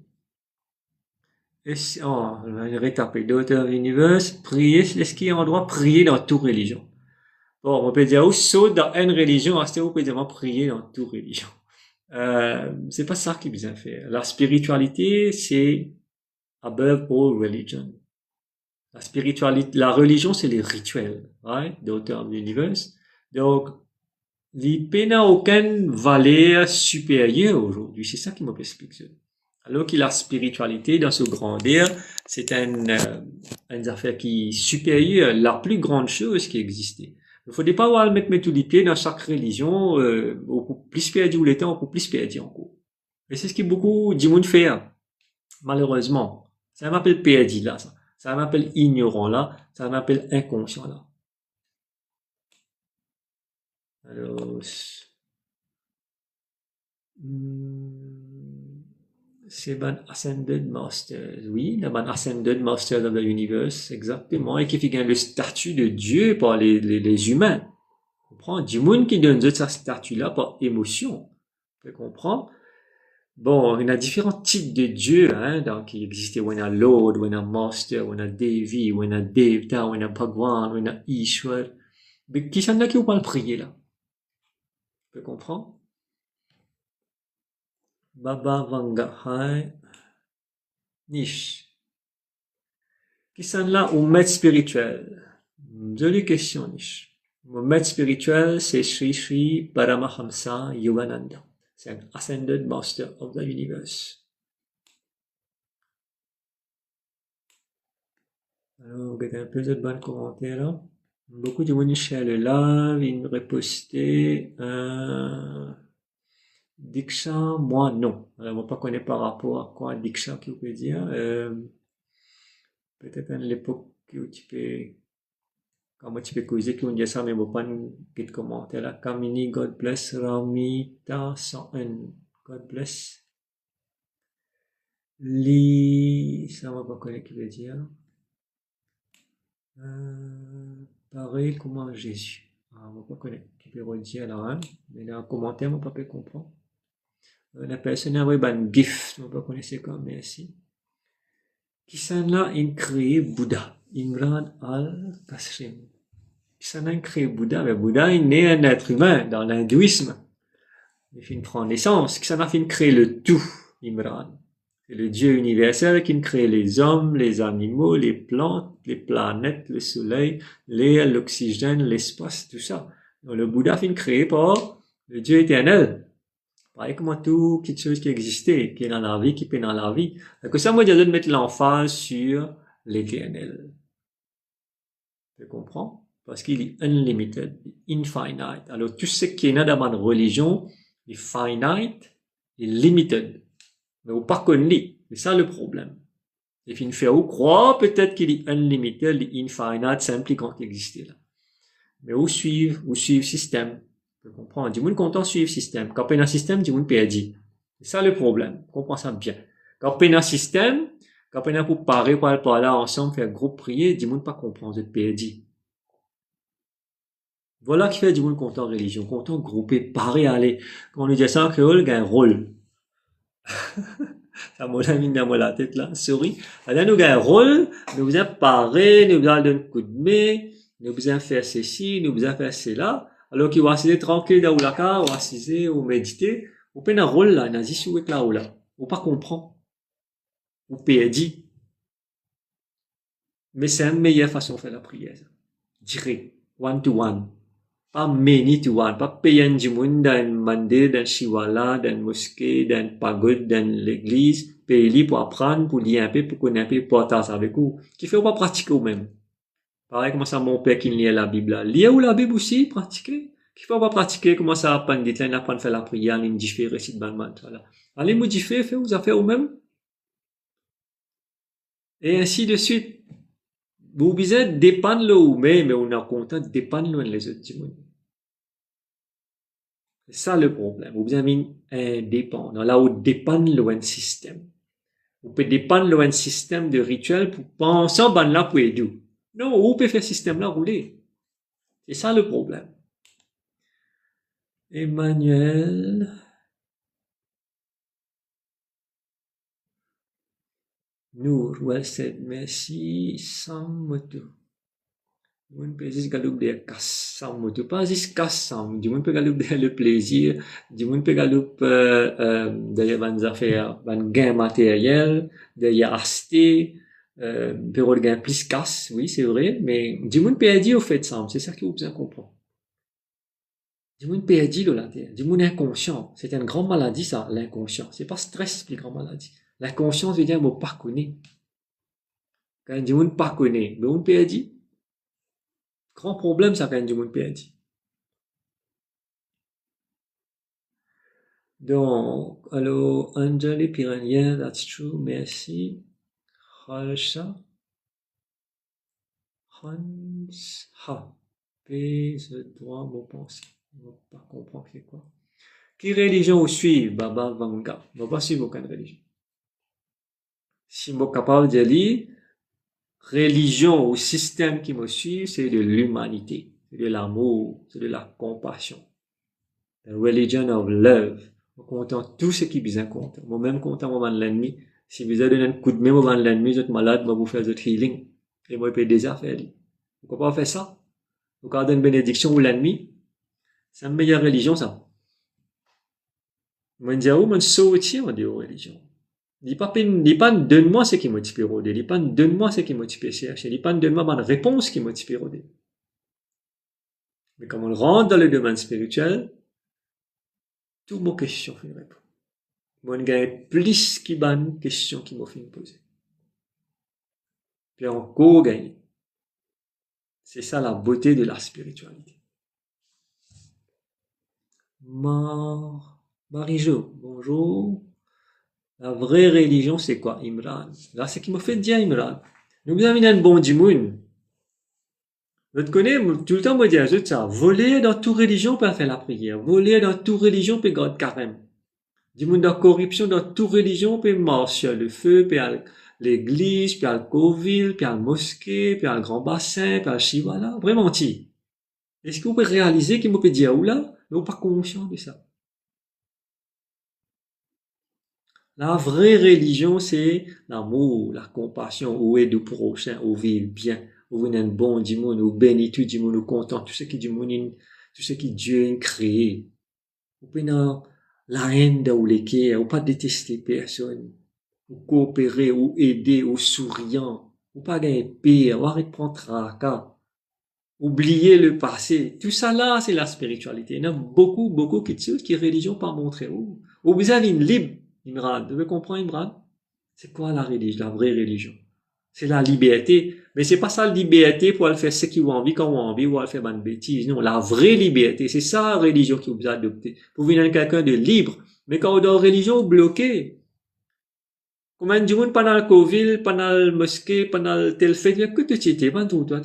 On va rétaper. Daughter of Universe, prier, est-ce qu'il y a un droit de prier dans toute religion? Bon, on peut dire, ou saut dans une religion, on peut dire, prier dans toute religion. C'est pas ça qui est bien fait. La spiritualité, c'est above all religion. La spiritualité, la religion, c'est les rituels, right? Daughter of Universe. Donc, l'IP n'a aucune valeur supérieure aujourd'hui. C'est ça qui m'explique. Alors que la spiritualité, dans ce grandeur, c'est une affaire qui est supérieure, la plus grande chose qui existait. Il ne faudrait pas mettre tous les pieds dans chaque religion, au plus perdu ou l'état, au plus perdu encore. Et c'est ce que beaucoup de monde fait, malheureusement. Ça m'appelle perdu là, ça. Ça m'appelle ignorant là, ça m'appelle inconscient là. Alors, c'est ban Ascended Masters. Oui, la ban Ascended Masters of the Universe, exactement. Et qui fait le statut de Dieu par les humains. On comprend? Du monde qui donne ce statut-là par émotion. Tu comprends? Bon, il y a différents types de dieux, hein. Donc, il existait, on a Lord, on a Master, on a Devi, on a Devta, on a Bhagwan, on a Ishwar. Mais qui s'en a qui parle prier, là? Tu comprends? Baba Vanga, hai. Niche. Qui sont là au maître spirituel? Jolie question, Niche. Mon maître spirituel, c'est Sri Sri Paramahamsa Yogananda. C'est un Ascended Master of the Universe. Alors, regardez un peu de bons commentaires là. Beaucoup de monde chez le live, ils me repostaient. Diksha, moi non. Alors, on ne pas connaître par rapport à quoi Diksha qui peut dire. Peut-être à l'époque où tu peux, comment tu peux causer qu'on dit ça, mais bon, pas de commentaire là. Kamini, God bless. Ramita 101, God bless. Ça va pas connaître qui veut dire. Pareil, comment Jésus. On va pas connaître qui peut redire là, hein. Mais dans un commentaire, on va pas comprendre. La personne a un gift, on va pas connaître quoi, merci. Qui s'en a créé Bouddha, Imran al-Kasrim. Qui s'en a créé Bouddha, mais Bouddha est né un être humain dans l'hindouisme. Il fait prendre naissance. Qui s'en a fait créer le tout, Imran. C'est le Dieu universel qui crée les hommes, les animaux, les plantes, les planètes, le soleil, l'air, l'oxygène, l'espace, tout ça. Donc, le Bouddha fait créé par le Dieu éternel. Pareil comment tout, quelque chose qui existait, qui est dans la vie, qui est dans la vie. Donc, ça, moi, je de mettre l'emphase sur l'éternel. Tu comprends? Parce qu'il est unlimited, infinite. Alors, tout ce qui est dans la religion est finite et limited. Mais vous pas connu. C'est ça le problème. Et fin fait ou croire peut-être qu'il est unlimited, infinite, simple quand il existe là. Mais où suivre système. Vous comprenez? Du monde content suivre système. Quand on a un système, du monde perdu. C'est ça le problème. Comprends ça bien. Quand on a un système, quand on a pour parler par là ensemble, faire groupe prier, du monde pas comprendre, vous êtes perdu. Voilà qui fait du monde content religion, content groupé, parler, aller. Quand on dit ça en créole, il y a un rôle. Ça m'a mis dans la tête là, souris. Alors nous avons un rôle, nous besoin parler, nous besoin donner un coup de main, nous besoin faire ceci, nous besoin faire cela. Alors qu'il va assiser tranquille dans la cave, ou assiser, ou méditer, ou pas un rôle là, n'a dit sous là ou là. Ou pas comprendre. Ou perdu. Mais c'est une meilleure façon de faire la prière. Direct. One to one. Pas many to one. Pas payer du monde dans un mandir, dans un shiwala, dans une mosquée, dans une pagode, dans l'église. Payer pour apprendre, pour lire un peu, pour connaître un peu, pour partager avec vous. Qui fait ou pas pratiquer ou même. Pareil, comment ça, mon père qui lit la Bible là. Lire ou la Bible aussi, pratiquer. Qui fait ou pas pratiquer, comment ça apprendre, dit là, il apprend à faire la prière, il diffère, récite banman, voilà. Allez modifier, faites vous affaires ou même. Et ainsi de suite. Vous besoin dépendre le ou mais on a content de dépendre les autres du monde. C'est ça le problème. Vous besoin indépendant. Là où dépendre le système. Vous pouvez dépendre le système de rituel pour penser ban là pour aider. Non, vous pouvez faire système là rouler. C'est ça le problème. Emmanuel. Nour, well said. Merci. Sam moto. Moun peut juste galouper casse sans moto. Pas juste casse sans. Du monde peut galouper le plaisir. Du monde peut galouper derrière des affaires, des gains matériels, derrière acheter, peut regarder plus casse. Oui, c'est vrai. Mais du monde peut dire au fait ça. C'est ça qu'il faut bien comprendre. Du monde perdu là, du monde inconscient. C'est une grande maladie, ça, l'inconscient. C'est pas stress, une grande maladie. L'inconscience veut dire, moi, pas connaît. Quand du monde pas connaît, mais on perdu. Grand problème, ça, quand du monde perdu. Donc, alors, Angel et Piranha, that's true, merci. Halsha. Hans. Pèse droit, mon pensée. On va pas comprendre c'est quoi. Qui religion vous suivez? Baba Vanga. On va pas suivre aucune religion. Si je suis capable de dire, religion ou système qui me suit, c'est de l'humanité, c'est de l'amour, c'est de la compassion. The religion of love. On compte tout ce qui est besoin compte. Moi-même, compte moi, l'ennemi. Si vous avez donné un coup de main, moi, l'ennemi, vous êtes malade, moi, vous faites votre healing. Et moi, je peux déjà faire. Vous pouvez pas faire ça. Vous gardez une bénédiction ou l'ennemi. C'est une meilleure religion, ça. Moi, je dis, moi, je suis on dit, religion. Dis pas donne-moi ce qui motive Rodé. Dis pas donne-moi ce qui motive chercher. Dis pas donne-moi ma réponse qui motive Rodé. Mais comme on rentre dans le domaine spirituel, toutes mes questions font une réponse. Moi, je gagne plus qui bonne question qui m'a fait poser. Puis encore gagner. C'est ça la beauté de la spiritualité. Marie-Jo, bonjour. La vraie religion, c'est quoi, Imran? Là, c'est ce qui me fait dire, Imran. Nous avons un bon dimoun. Vous connaissez, tout le temps, moi, je dis ça. Voler dans toute religion pour faire la prière. Voler dans toute religion pour garder carême. Dimoun dans corruption, dans toute religion pour marcher le feu, puis l'église, puis le Coville, puis la mosquée, puis le grand bassin, puis le Shivala. Vraiment, ti. Est-ce que vous pouvez réaliser qu'il me peut dire où là? Mais vous pas conscient de ça. La vraie religion, c'est l'amour, la compassion, où est du prochain, où vivre bien, où est un bon du monde, où bénit tout du monde, où content tout ce qui du monde, tout ce qui Dieu a créé. Où peut la haine où les où pas détester personne, où coopérer, où aider, où souriant, où pas gagner pire, où arrêter de prendre tracas, oublier le passé. Tout ça là, c'est la spiritualité. Il y en a beaucoup qui religion pas montré où vous avez une libre. Imran, vous comprendre Imran? C'est quoi la religion, la vraie religion? C'est la liberté. Mais c'est pas ça la liberté pour aller faire ce qu'ils ont envie, quand on a envie, ou aller faire une bêtise. Non, la vraie liberté, c'est ça la religion que vous adoptez. Vous venez quelqu'un de libre. Mais quand on est dans la religion, bloqué. Comment du monde pendant le Covid, pendant le mosquée, pendant le tel fait, il y a que tu étais, pas tout, toi,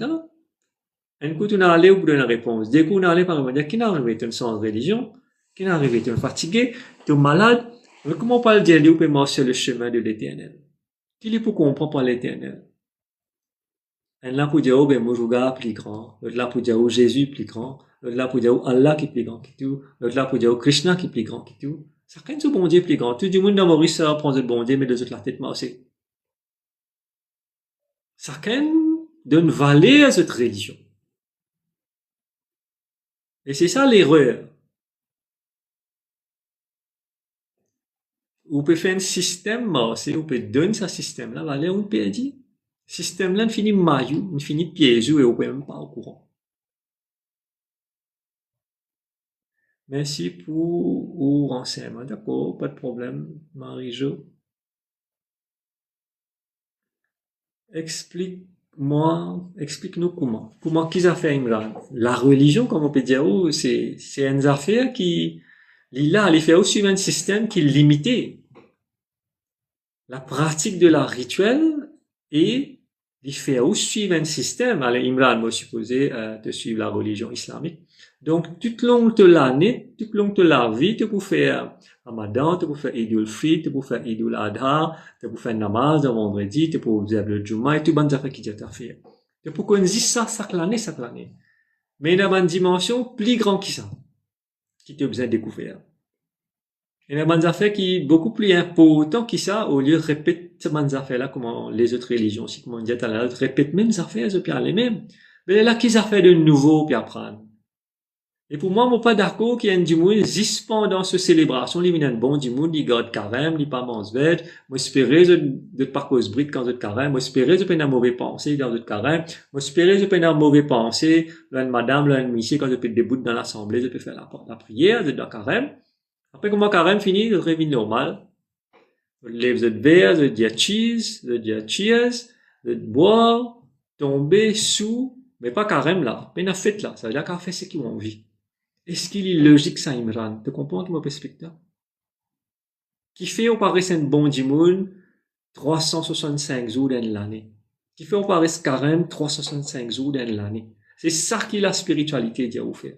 un coup, tu n'as allé au bout de la réponse. Dès qu'on a allé par exemple, qui n'a arrivé sans religion, qui n'a arrivé, tu es fatigué, tu es malade, mais comment pas le dire, lui, peut marcher le chemin de l'éternel? Qui lui peut comprendre par l'éternel? Un là pour dire, oh, ben, moi, je regarde plus grand. L'autre là pour dire, oh, Jésus plus grand. L'autre là pour dire, oh, Allah qui est plus grand qui tout. L'autre là pour dire, oh, Krishna qui est plus grand qui tout. Ça craint ce bon Dieu plus grand. Tout du monde dans Maurice, ça prend le bon Dieu, mais deux autres la tête aussi. Ça craint donne valeur à cette religion. Et c'est ça l'erreur. Vous pouvez faire un système, c'est vous pouvez donner ce système-là, valeur on peut dire. Système-là, on finit maillot, on finit piège, et vous pouvez même pas au courant. Merci pour vos renseignements. D'accord, pas de problème, Marie-Jo. Explique-nous comment. Comment qu'ils ont fait Imran? La religion, comme on peut dire, c'est une affaire qui, là, elle fait aussi un système qui limitait la pratique de la rituel et il fait aussi suivre un système. Alors, Imran m'a supposé de suivre la religion islamique. Donc, tout le long de l'année, tout le long de la vie, tu peux faire Ramadan, tu peux faire Idul Fitr, tu peux faire Idul Adha, tu peux faire namaz le vendredi, tu peux faire le Juma et tout bonnes affaires qui tu as fait. Tu peux qu'on dise ça chaque année. Mais il y a une dimension plus grande que ça. qui tu as besoin de découvrir. Et les bonnes affaires qui beaucoup plus important que ça, au lieu de répéter ces bonnes affaires-là, comme les autres religions aussi, comme on dit tout à l'heure, répète même les affaires, et puis les mêmes. Mais là, qu'ils affaires de nouveau, puis apprendre. Et pour moi, je suis pas d'accord qu'il y ait du monde, juste pendant cette célébration, il y a un bon du monde, il garde carême, il pas mange veg, moi, espérer de pas cause bride quand de carême, moi, espérer de pas une mauvaise pensée dans de carême, moi, espérer de pas une mauvaise pensée, là, une madame, là, une monsieur, quand je peux debout dans l'assemblée, je peux faire la prière, de carême. Après, comment carême fini, je reviens normal. Je lève le verre, je dis cheese, je dis cheers, je boire, tomber, sous, mais pas carême là, mais une fête là, ça veut dire qu'à faire ce qu'ils ont envie. Est-ce qu'il est logique ça, Imran? Tu comprends mon perspective? Qui fait au Paris un bon dimoun 365 jours dans l'année? Qui fait au Paris carême 365 jours dans l'année? C'est ça qui est la spiritualité dit à vous faire.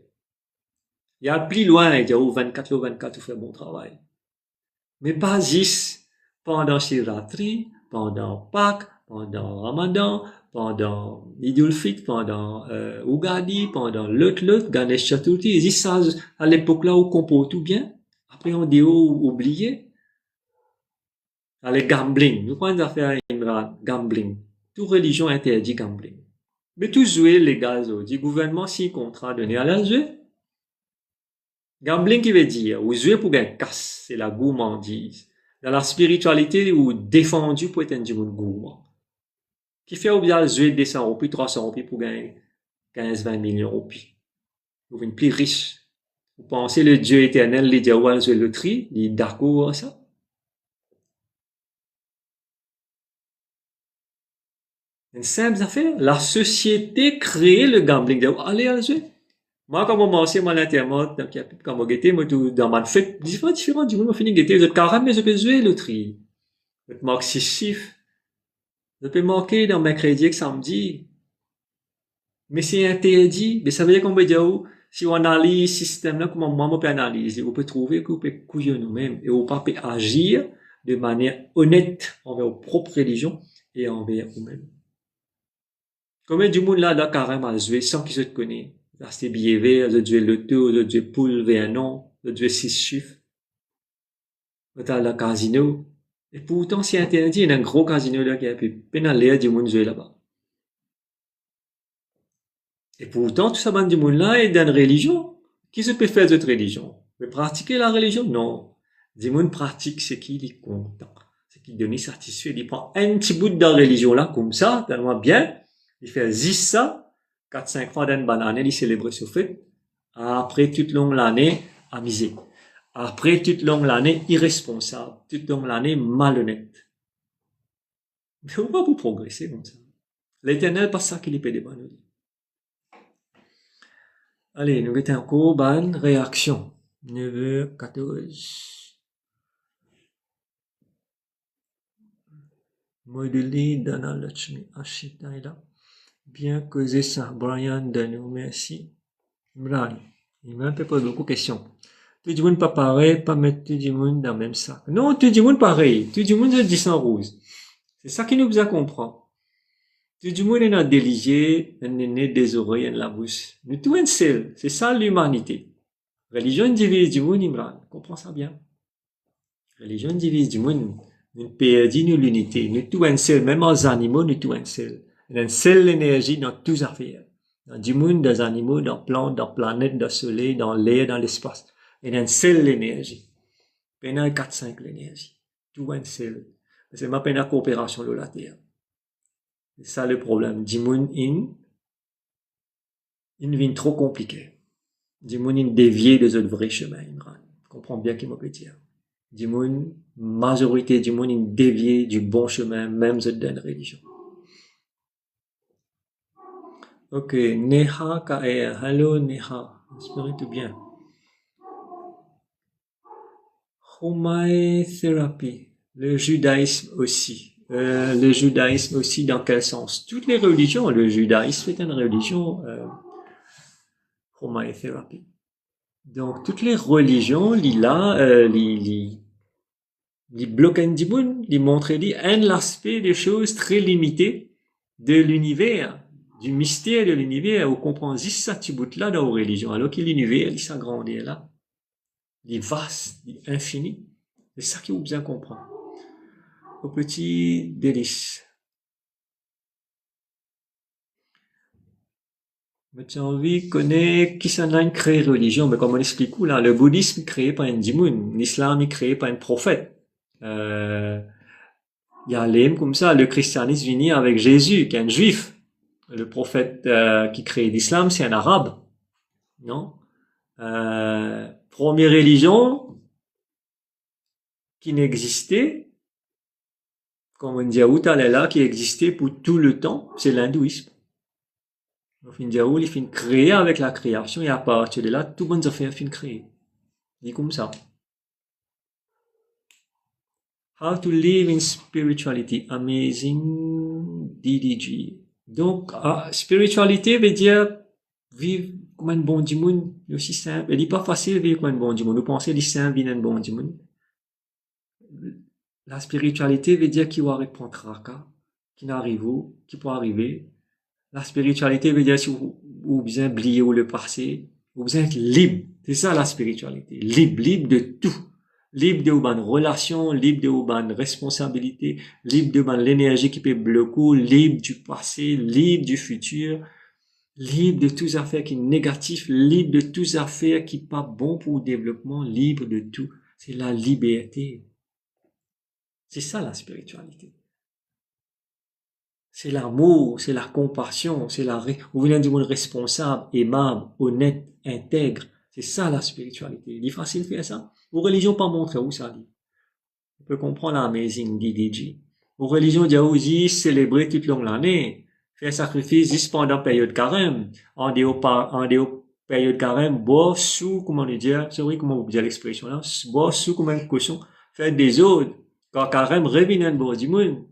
Il y a plus loin, il dit à vous 24 ou 24, vous faites bon travail. Mais pas juste pendant Shiratri, pendant Pâques, pendant Ramadan, pendant Idul Fitr, pendant Ugadi, pendant l'autre, Ganesh Chaturthi. Ils disent ça à l'époque là où on compose tout bien. Après on dit oublié. Allez, gambling. Nous prenons affaire Imran, gambling. Toute religion interdit gambling. Mais tout jouer légal, du gouvernement si contrat donné à la jouer. Gambling qui veut dire, ou jouer pour gagner casse, c'est la gourmandise. Dans la spiritualité, ou défendu pour être un monde gourmand. Qui fait ou bien jouer 200 roupies, 300 roupies pour gagner 15-20 millions de roupies. Vous êtes plus riche. Vous pensez le Dieu éternel, les diables jouer le tri, il est d'accord ça? Une simple affaire. La société crée le gambling. Allez, allez jouer. Moi, quand on commençait mon internat, quand on guettait, moi, tout, dans ma fête, différent du monde, on finit guetter, vous êtes carrément, mais je peux jouer le tri. Vous êtes marqué 6 chiffres. Je peux manquer dans mercredi que samedi. Mais c'est interdit. Mais ça veut dire qu'on peut dire, si on analyse ce système-là, comment moi, on peut analyser, on peut trouver que vous pouvez couiller nous-mêmes et on peut agir de manière honnête envers vos propres religions et envers vous-mêmes. Combien du monde là, carrément jouer sans qu'ils se connaissent? Acheter billets verts, de jouer loto, de jouer poule vers un nom, de jouer 6 chiffres. De aller au casino. Et pourtant, c'est interdit, il y a un gros casino là qui a pu pénaler du monde jouer là-bas. Et pourtant, tout ça, du monde là est dans une religion. Qui se peut faire de cette religion? Mais pratiquer la religion? Non. Du monde pratique ce qu'il est content. Ce qui donne satisfait. Il prend un petit bout de la religion là, comme ça, tellement bien. Il fait 10 ça. 4-5 fois d'une bonne année, il célèbre ce fait. Après toute longue l'année, amusé. Après toute longue l'année, irresponsable. Toute longue l'année, malhonnête. Mais on va pas progresser comme ça. L'éternel, pas ça qu'il est pédé bonne. Allez, nous mettons encore bonne réaction. 9h14. Moduli Dana Lachmi Ashita est là. Bien causé ça, Brian Danou, merci. Imran, il m'a fait pas beaucoup de questions. Tout le monde pas pareil, pas mettre tout le monde dans le même sac. Non, tout le monde pareil, tout le monde est 10 en rose. C'est ça qui nous besoin comprendre. Tout le monde est dans déligé, un nez des oreilles, un la bouche. Nous tous un seul, c'est ça l'humanité. Religion divise du monde, Imran, comprends ça bien. Religion divise du monde, nous perdons l'unité. Nous tous un seul, même aux animaux, nous tous un seul. Il y a une seule énergie dans toutes les affaires. Dans du monde, dans les animaux, dans les plantes, dans la planète, dans le soleil, dans l'air, dans l'espace. Il y a une seule énergie. Il y a 4-5 l'énergie. Tout un seul. C'est ma peine la coopération de la Terre. C'est ça le problème. Du monde, une vie trop compliquée. Du monde, une dévié de notre vrai chemin. Comprends bien qu'il m'a peut dire. Du monde, majorité du monde, une dévié du bon chemin, même de la religion. Ok, Neha Kaer, hello Neha, j'espère tout bien. Homai Therapy, le judaïsme aussi. Le judaïsme aussi dans quel sens? Toutes les religions, le judaïsme est une religion Homai Therapy. Donc toutes les religions, les bloquent un dimoun, les montrent un aspect des choses très limitées de l'univers. Du mystère de l'univers, on comprend juste ça, tu bout là dans la religion, alors que l'univers, il s'agrandit là. les vastes, les infinis. C'est ça qu'il faut bien comprendre. Au petit délice. Mais tu as envie de connaître qui s'en a une créée religion, mais comme on explique là, le bouddhisme créé par un djimoun, l'islam est créé par un prophète. Il y a l'aime comme ça, le christianisme vient avec Jésus, qui est un juif. Le prophète qui crée l'islam, c'est un arabe. Non? Première religion qui n'existait, comme on dit là, qui existait pour tout le temps, c'est l'hindouisme. Il finit créer avec la création et à partir de là, tout le monde a fait créer. Dit comme ça. How to live in spirituality. Amazing DDG. Donc, spiritualité veut dire vivre comme un bon dimoun, aussi simple. Il n'est pas facile de vivre comme un bon dimoun. Nous pensons que les saints vivent un bon dimoun. La spiritualité veut dire qu'il va répondre tracas, qui n'arrive où, qui peut arriver. La spiritualité veut dire si vous besoin oublier ou le passé, vous besoin être libre. C'est ça la spiritualité. Libre de tout. Libre de une relation, libre de une responsabilité, libre de l'énergie qui peut bloquer, libre du passé, libre du futur, libre de toutes affaires qui sont négatives, libre de toutes affaires qui sont pas bon pour le développement, libre de tout. C'est la liberté. C'est ça la spiritualité. C'est l'amour, c'est la compassion, c'est vous venez du monde responsable, aimable, honnête, intègre. C'est ça la spiritualité. Il est facile de faire ça. Vos religions pas montrer où ça dit. On peut comprendre l'amazing DDG. Vos religions disent aussi célébrer toute l'année, faire sacrifice juste pendant la période carême, en dehors période carême, boire sous, comment on dit, c'est vrai comment vous dites l'expression là, boire sous comme un cochon, faire des autres. Quand carême revient un bon du monde.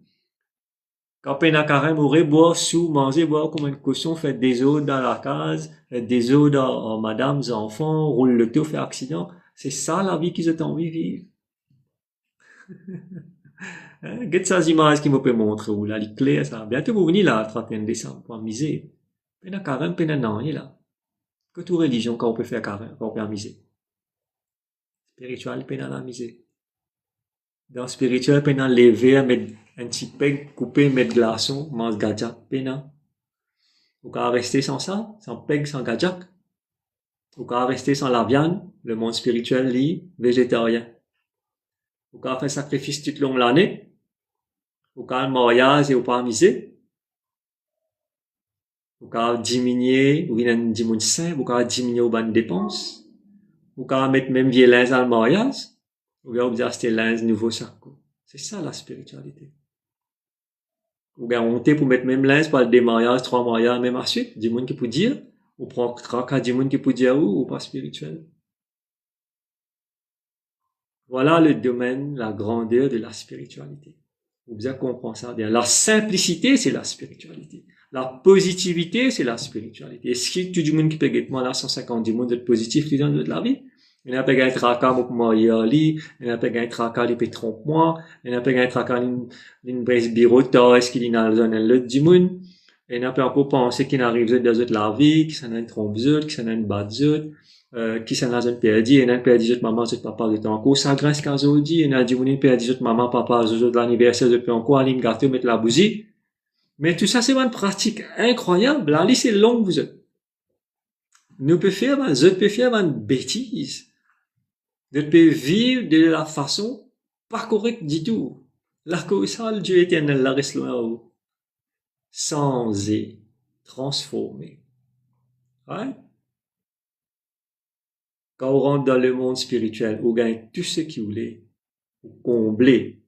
Quand peine à carême, aurait boire sous, manger, boire comme un cochon, faire des autres dans la case, faire des autres dans madame, enfants, roule le tour, faire accident. C'est ça la vie qu'ils ont envie de vivre. Qu'est-ce que ces images qui me peut montrer où là, les clés, ça. Bientôt vous venez là, le 31 décembre, pour miser. Peine à carême, peine à non, il est là. Que toute religion, quand on peut faire carême, quand on peut miser. Spirituel, peine à la miser. Dans spirituel, peine à lever, mettre un petit peg, couper, mettre glaçon, mange gadjak, peine à. Ou qu'à rester sans ça, sans peg, sans gadjak. Ou qu'à rester sans la viande, le monde spirituel, lit, végétarien. Ou qu'à faire sacrifice toute longue l'année. Ou qu'à mariage et ou pas miser. Ou qu'à diminuer, ou bien diminuer sain, ou qu'à diminuer aux bonnes dépenses. Ou qu'à mettre même vieux linge dans le mariage. Ou bien vous acheter linge nouveau sac. C'est ça la spiritualité. Ou bien honte pour mettre même linge pour des mariages, 3 mariages, même à suite. Du monde qui peut dire. Ou prend tracas du monde qui peut dire ou pas spirituel. Voilà le domaine, la grandeur de la spiritualité. Vous bien comprendre ça bien. La simplicité, c'est la spiritualité. La positivité, c'est la spiritualité. Est-ce que tout le monde qui peut être moi là 150 du monde d'être positif dans la vie? Il y en a pas gagné tracas pour marier ali, il y en a pas gagné tracas les trompe moi, il y en a pas gagné tracas une brise bureau est-ce qu'il y a dans le du monde? Il y en a pas encore pensé qu'il arrive dans la vie, qui s'en a une trompe qui s'en a une batte qui s'en a une perdu, il y en a une perdu de maman, de papa, de encore, ça grâce qu'à Zodi, il y en a du monde perdu de maman, papa, de l'anniversaire de encore, aller me gâteau, mettre la bougie. Mais tout ça, c'est une pratique incroyable. La liste est longue, vous êtes. Nous peut faire, je peux faire une bêtise. Je peux vivre de la façon pas correcte du tout. La cause, Dieu éternel, la reste là-haut. Sans et transformé. Ouais? Quand on rentre dans le monde spirituel, on gagne tout ce qu'il voulait, on combler.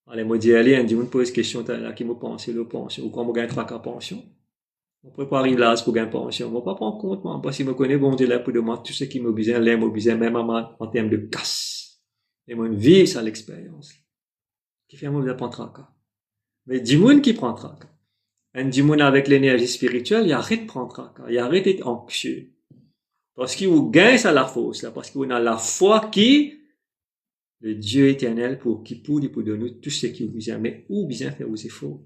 Allez, moi, dire, allez, un dimanche pose question, là, qui me pense, le pension, ou quand on gagne 3 cas pension. On peut pas arriver là pour gagner pension. On va pas prendre compte, moi, parce qu'il me connaît, bon Dieu, là, pour demander tout ce qui me besoin, l'aime, même en termes de casse. Et moi, vivre ça, l'expérience. Qui fait, moi, je prends 3 cas. Mais du monde qui prend 3 cas. Un du monde avec l'énergie spirituelle, il arrête de prendre 3 cas. Il arrête d'être anxieux. Parce qu'il vous gagne ça la force, là, parce qu'on a la foi qui, le Dieu éternel, pour donner tout ce qui vous aime, mais où bien faire vos efforts.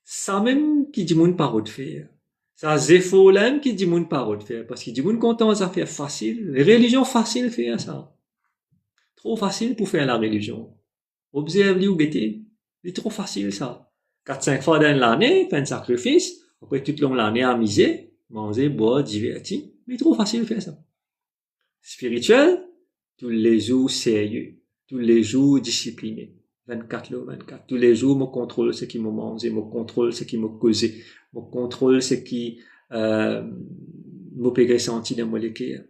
Ça même qui dit mon parole de faire. Ça, efforts là qui dit mon parole de faire, parce qu'il dit mon content à faire facile. Les religions faciles faire ça. Trop facile pour faire la religion. Observe-lui ou guetter. C'est trop facile, ça. 4-5 fois dans l'année, faire un sacrifice. Après, toute l'année, amuser, manger, boire, divertir. Mais trop facile de faire ça. Spirituel, tous les jours sérieux. Tous les jours discipliné. 24 le 24. Tous les jours, me contrôle ce qui me mange, me contrôle ce qui me cause, me contrôle ce qui me peut sentir dans mon cœur.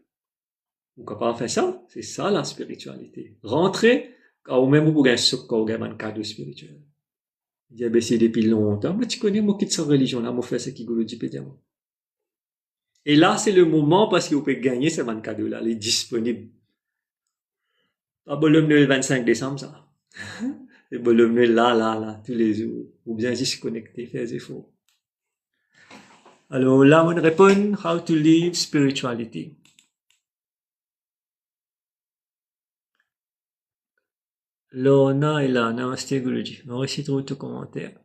Vous capable faire ça? C'est ça la spiritualité. Rentrer, ou même vous pouvez un cadeau spirituel. Il dit, c'est depuis longtemps, mais tu connais, moi, qui de sa religion là, moi, faire ce qui goulot du pédiament. Et là, c'est le moment parce que vous pouvez gagner ce cadeau là, il est disponible. Pas bon, le 25 décembre, ça. C'est bon, le là, tous les jours. Ou bien juste connecter, faire des efforts. Alors là, on répond, how to live spirituality. Lorna et là, Namaste Guruji. Merci trop de commentaires.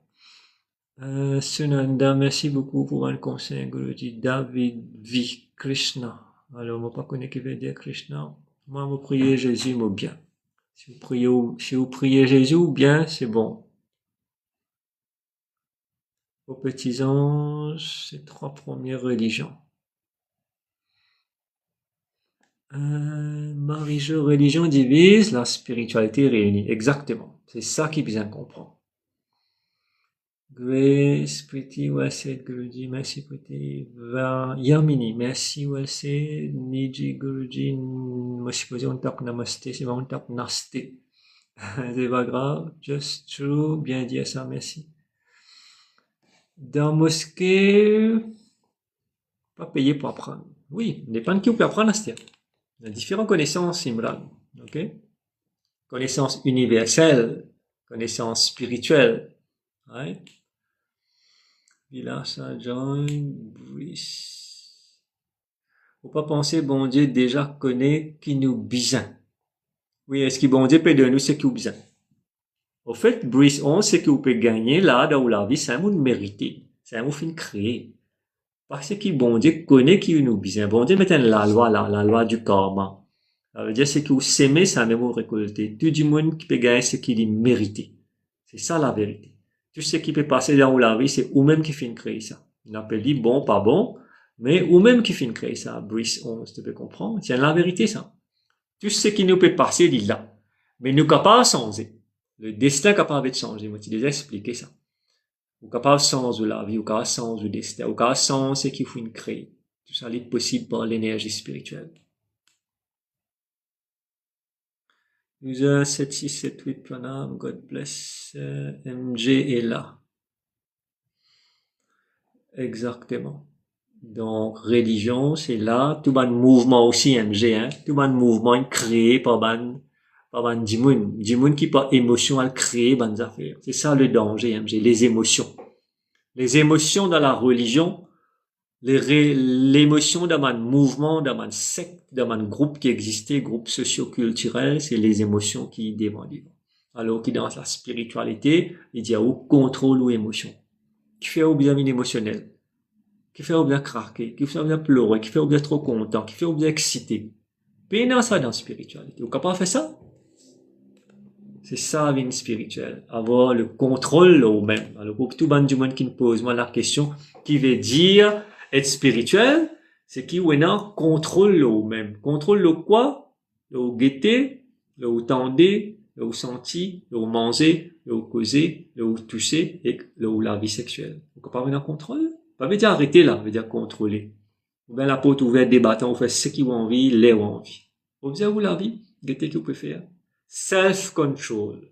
Sunanda, merci beaucoup pour un conseil, Guruji. David V. Krishna. Alors, moi, pas connais qui veut dire Krishna. Moi, vous priez Jésus, moi, bien. Si vous priez Jésus, bien, c'est bon. Aux petits anges, c'est 3 premières religions. Marie-Jo, religion divise, la spiritualité réunie. Exactement. C'est ça qui est bien comprendre. Grace, pretty, well said, Guruji, merci pretty. Yamini, merci, well said. Niji, Guruji, moi supposé on tape namaste, c'est bon, on tape nasté. C'est pas grave, just true, bien dire ça, merci. Dans mosquée, pas payer pour apprendre. Oui, dépend de qui vous peut apprendre à ce terme. Il y a différentes connaissances, Imran. Ok? Connaissances universelles, connaissances spirituelles. Right? Vilasa join, Brice. Faut pas penser, bon Dieu déjà connaît qui nous besoin. Oui, est-ce que bon Dieu peut donner nous ce qu'il besoin? Au fait, Brice, on sait que vous pouvez gagner là, dans la vie, c'est un mot mérité. C'est un mot fin créé. Parce que bon Dieu connaît qui nous besoin. Bon Dieu met la loi là, la loi du karma. Ça veut dire c'est que vous s'aimez, ça même vous récolter. Tout du monde qui peut gagner ce qu'il est mérité. C'est ça la vérité. Tout ce qui peut passer dans la vie, c'est vous-même qui finit créer ça. On appelle dit bon, pas bon, mais vous-même qui finit créer ça. Brice 11, tu peux comprendre. C'est la vérité ça. Tout ce qui nous peut passer, il est là. Mais nous capables de changer. Le destin capable de changer. Moi, tu déjà expliqué ça. Ou capable sans la vie, ou capable sans le destin, ou capable sans ce qu'il faut créer. Tout ça est possible par l'énergie spirituelle. User 7678 Pranam, God bless. MJ est là. Exactement. Donc, religion, c'est là. Tout ban mouvement aussi, MG, hein. Tout ban mouvement créé par ban Dimoun. Dimoun qui par émotion a créé ban affaires. C'est ça le danger, MG, les émotions. Les émotions dans la religion, l'émotion dans un mouvement, dans un secte, dans un groupe qui existait, groupe socio-culturel, c'est les émotions qui dépendent. Alors que dans la spiritualité, il y a au contrôle ou émotion. Qui fait au bien émotionnel, qui fait au bien craquer, qui fait au bien pleurer, qui fait au bien trop content, qui fait au bien excité. Mais non, ça dans la spiritualité. Vous capable de faire ça? C'est ça, une spirituelle. Avoir le contrôle au même. Alors, pour tout le monde du monde qui me pose moi la question, qui veut dire être spirituel, c'est qui ou non contrôle le même. Contrôle le quoi? Le guetter, le tender, le sentir, le manger, le causer, le toucher et le la vie sexuelle. Vous capable de contrôle? Pas veut dire arrêter là, veut dire contrôler. Ou bien la porte ouverte, débattant, on fait ce qui vous envie, les ou envie. Observez-vous la vie, guetter que vous pouvez faire. Self-control.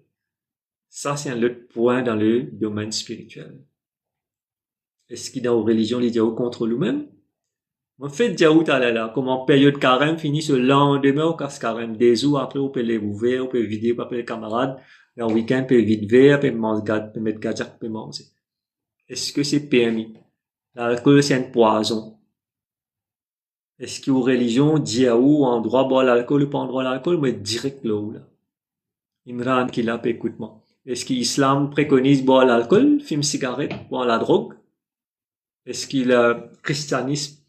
Ça, c'est un autre point dans le domaine spirituel. Est-ce qu'il dans la religion, les diaous contrôlent nous-mêmes? En fait, diaou, là, comme en période carême, finit ce lendemain au casse carême. Des jours après, on peut les ouvrir, on peut vider, on peut les camarades. Le week-end, on peut vide verre, on peut manger, on peut mettre gadget, on peut manger. Est-ce que c'est permis? L'alcool, c'est un poison. Est-ce que aux religions, diaou, en droit boire l'alcool ou pas en droit l'alcool, mais direct là où là? Imran qui l'a, écoute-moi. Est-ce que l'islam préconise boire l'alcool, fumer cigarette, boire la drogue? Est-ce que le christianisme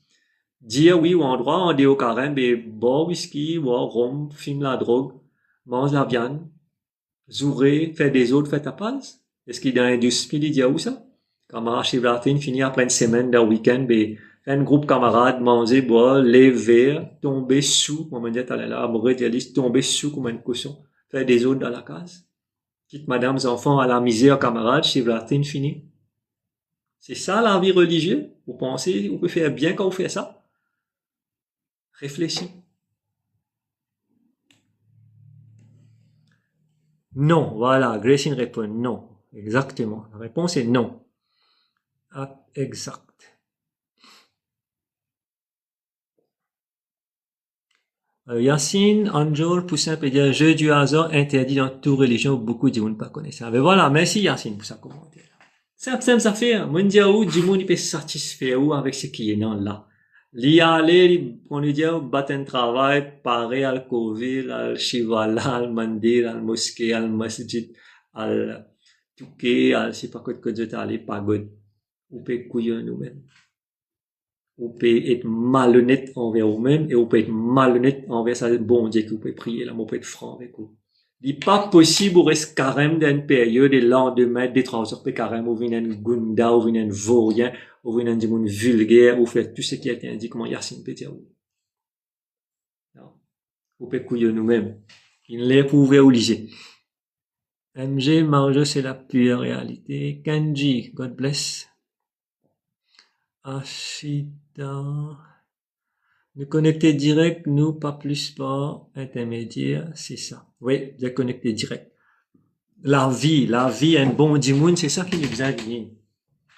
dit oui ou en droit, en déo carême, boire whisky, boire rhum, fumer la drogue, mange la viande, zouré, fait des autres, fait tapas. Est-ce qu'il y a dans l'industrie, il dit où ça? Camarade Shivratine finit après une semaine d'un week-end, ben, fait un groupe camarade, manger, boire, les verres, tomber sous, on me dit, t'allais là, amoureux idéaliste, tomber sous comme une caution, faire des autres dans la case. Quitte madame, enfants à la misère, camarade, Shivratine finit. C'est ça la vie religieuse? Vous pensez, vous pouvez faire bien quand vous faites ça? Réfléchis. Non, voilà, Grayson répond non. Exactement. La réponse est non. Ah, exact. Yacine, Anjol, Poussin peut dire jeu du hasard interdit dans toute religion, beaucoup de gens ne pas connaissent ça. Mais voilà, merci Yacine pour sa commentaire. Simple, simple affaire. Moi, je où du monde peut se satisfaire ou avec ce qui est dans là. L'y aller, on lui dit, battre un travail, pareil al Covid, al Shivala, al Mandir, al Mosquée, al Masjid, al Touquet, al, je sais pas quoi de côté aller, pagode. Ou peut couillon nous-mêmes. Ou peut être malhonnête envers vous-même et ou peut être malhonnête envers ça bon Dieu que vous pouvez prier là, vous pouvez être franc avec vous. Il n'est pas possible de rester carême dans une période des lendemains, des 3 heures, carême, ou venir un gunda, ou venir un vaurien, ou venir un monde vulgaire, ou faire tout ce qui a été indiqué, comment Yacine peut dire. Non. Vous pouvez couiller nous-mêmes. Il l'est pour vous obliger. MG, Marjo, c'est la pure réalité. Kanji, God bless. Ashita. Nous connecter direct, nous, pas plus, pas intermédiaire, c'est ça. Oui, vous êtes connecté direct. La vie, un bon dimoun, c'est ça qui nous besoin venir.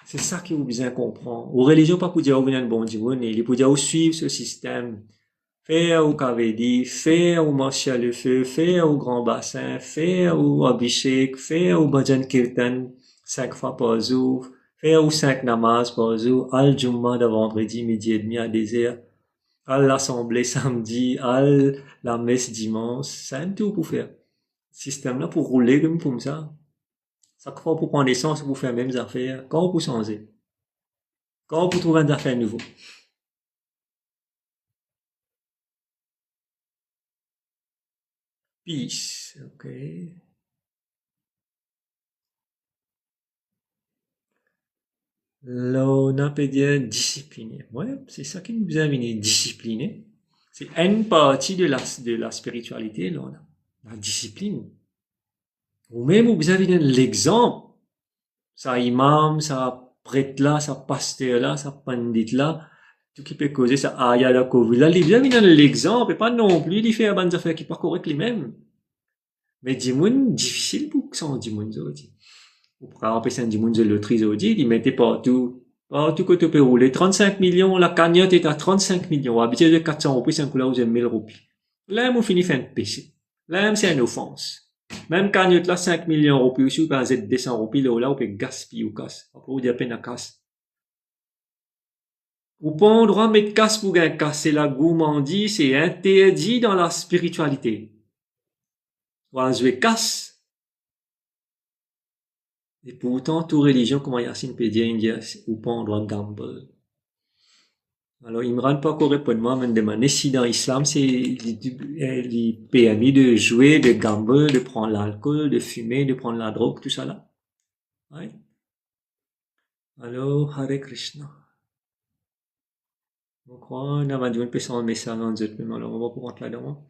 C'est ça qui nous besoin comprendre. Aux religions, pas pour dire, vous venez un bon dimoun, il est pour dire, vous suivre ce système. Faire au Kavedi, faire au marché à le feu, faire au grand bassin, faire au Abhishek, faire au Bhajan Kirtan, 5 fois par jour, faire au 5 namaz par jour, al Jumma de vendredi, midi et demi à désert, à l'assemblée samedi, à la messe dimanche, c'est un tout pour faire. Système là pour rouler comme ça. Chaque fois pour prendre essence, pour faire les mêmes affaires. Quand vous changer? Quand vous trouvez des affaires nouveaux? Peace, ok. Là, on peut dire discipliné. Ouais, c'est ça qui nous a amené discipliné. C'est une partie de la spiritualité, là, on a la discipline. Ou même, vous avez l'exemple. Ça imam, ça prêtre là, ça pasteur là, ça pandit là, tout qui peut causer ça aya la covid là, il vient l'exemple, et pas non plus, il fait un bonne affaire qui pas correct lui-même. Mais dimoun, difficile pour que ça en dimoun zodi. Ou pour appeler ça un dimoun de loterie zodi, il mettait partout que tu peux rouler. 35 millions, la cagnotte est à 35 millions. Habitué de 400 roupies, c'est un coup là où j'ai 1000 roupies. Là, on finit faire un péché. Là, c'est une offense. Même cagnotte là, 5 millions de roupies aussi, ou quand c'est 200 roupies, là, on peut gaspiller ou casse. Après, on dit à peine à casse. Ou pas on droit mettre casse pour gagner casse. C'est la gourmandise, c'est interdit dans la spiritualité. On va jouer casse. Et pourtant, toute religion, comme Yacine peut dire, ou pas on doit gamble. Alors, il me rend pas correctement, mais demander si dans l'islam, c'est, il permis de jouer, de gamble, de prendre l'alcool, de fumer, de prendre la drogue, tout ça là. Ouais. Alors, Hare Krishna. Je crois, on a dû passer un message dans le mais alors on va pour rentrer là-dedans.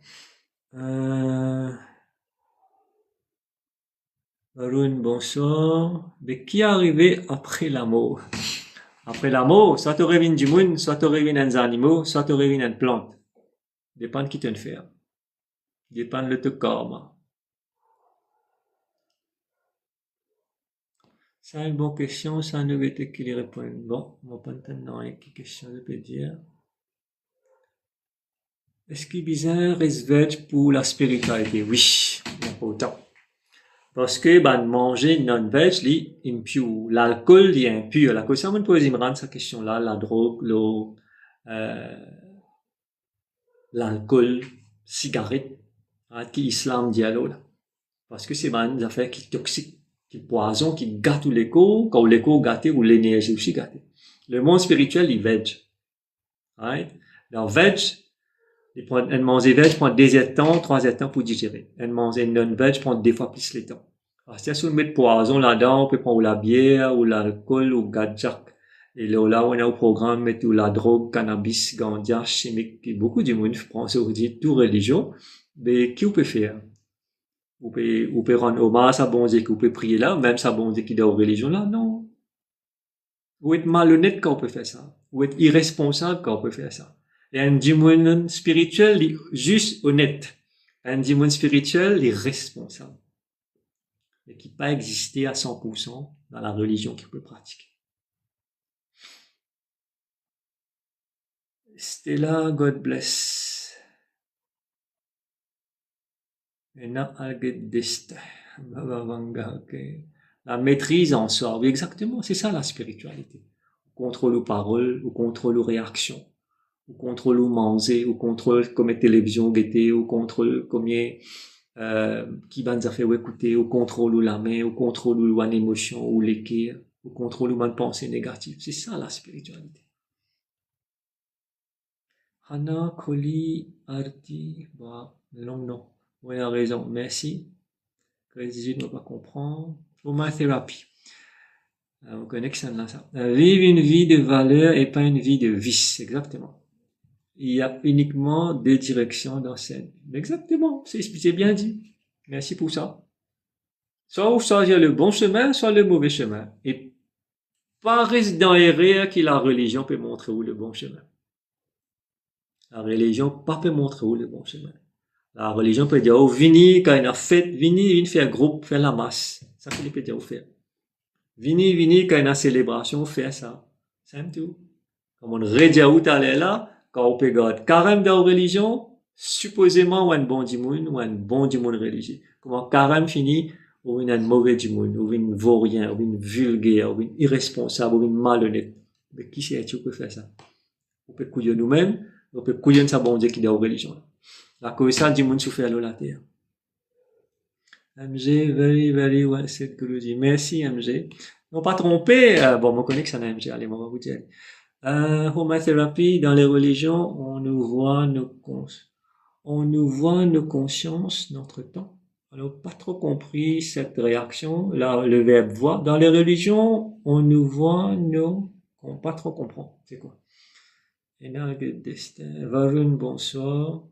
Arun, bonsoir. Mais qui est arrivé après la mort? Après la mort, soit tu reviens du monde, soit tu reviens des animaux, soit tu reviens d'une plante. Dépend de qui tu fais. Dépend de ton karma. C'est une bonne question, ça ne veut dire qu'il y répond. Bon, on va pas entendre quelle question je peux dire. Est-ce qu'il est bizarre reste pour la spiritualité? Oui, il n'y a pas autant. Parce que, manger non-veg, c'est impur. L'alcool, est impur. La question, on peut me rendre cette question-là, la drogue, l'alcool, cigarette, qui islam dialogue, là. Parce que c'est une affaire qui est toxique, qui est poison, qui gâte l'écho, quand l'écho gâté, ou l'énergie aussi gâtée. Le monde spirituel, il veg. Right? Dans veg, Elle mange des veg, prend 2 temps, 3 temps pour digérer. Elle mange une non-veg, prend 2 fois plus le temps. Alors, si on met de poison là-dedans, on peut prendre ou la bière, ou l'alcool, ou gadjak. Et là, on a au programme, mettre la drogue, cannabis, ganja, chimique, beaucoup de monde prend ça aujourd'hui, tout religion. Mais, qui on peut faire? On peut rendre hommage à bon Dieu, qu'on peut prier là, même sa bon Dieu qui est religion là, non. Ou être malhonnête quand on peut faire ça. Ou être irresponsable quand on peut faire ça. Et un démon spirituel, il est juste honnête. Un démon spirituel, il est responsable. Et qui pas exister à 100% dans la religion qu'il peut pratiquer. Stella, God bless. Ena algedist. La maîtrise en soi. Oui, exactement. C'est ça la spiritualité. On contrôle aux paroles, on contrôle aux réactions. On contrôle où manger, on contrôle combien de télévision guetter, on contrôle combien qui va nous faire écouter, on contrôle où la main, on contrôle où une émotion, où l'équerre, on contrôle où une pensée négative. C'est ça la spiritualité. Hana, Koli, Arti, bah, non. Oui, a raison, merci. Jésus ne va pas comprendre. Homothérapie. On connaît que ça là, ça. Vivre une vie de valeur et pas une vie de vice, exactement. Il y a uniquement 2 directions dans cette. Exactement, c'est bien dit. Merci pour ça. Soit on choisit le bon chemin, soit le mauvais chemin. Et pas reste dans l'erreur que la religion peut montrer où le bon chemin. La religion pas peut montrer où le bon chemin. La religion peut dire, oh, vini, quand il a fait, vini faire groupe, faire la masse. Ça qu'il peut dire, faire. Vini, quand il a célébration, faire ça. C'est tout. Comme on redit où t'allais là, quand on peut garder carême dans la religion, supposément, ou un bon dimoun, ou un bon dimoun religieux. Comment carême finit, ou un mauvais dimoun, ou un vaurien, ou un vulgaire, ou un irresponsable, ou un malhonnête. Mais qui c'est qui peut faire ça? On peut couiller nous-mêmes, on peut couiller sa bon Dieu qui est dans la religion. La cause ça, dimoun souffre à la terre. MG, very well said, Guruji. Merci, MG. Non, pas trompé, bon, on connaît que ça n'a MG, allez, on va vous dire. Homothérapie, dans les religions, on nous voit nos consciences, notre temps. Alors, pas trop compris cette réaction, là, le verbe voir. Dans les religions, on nous voit on pas trop comprend. C'est quoi? Destin. Varun, bonsoir.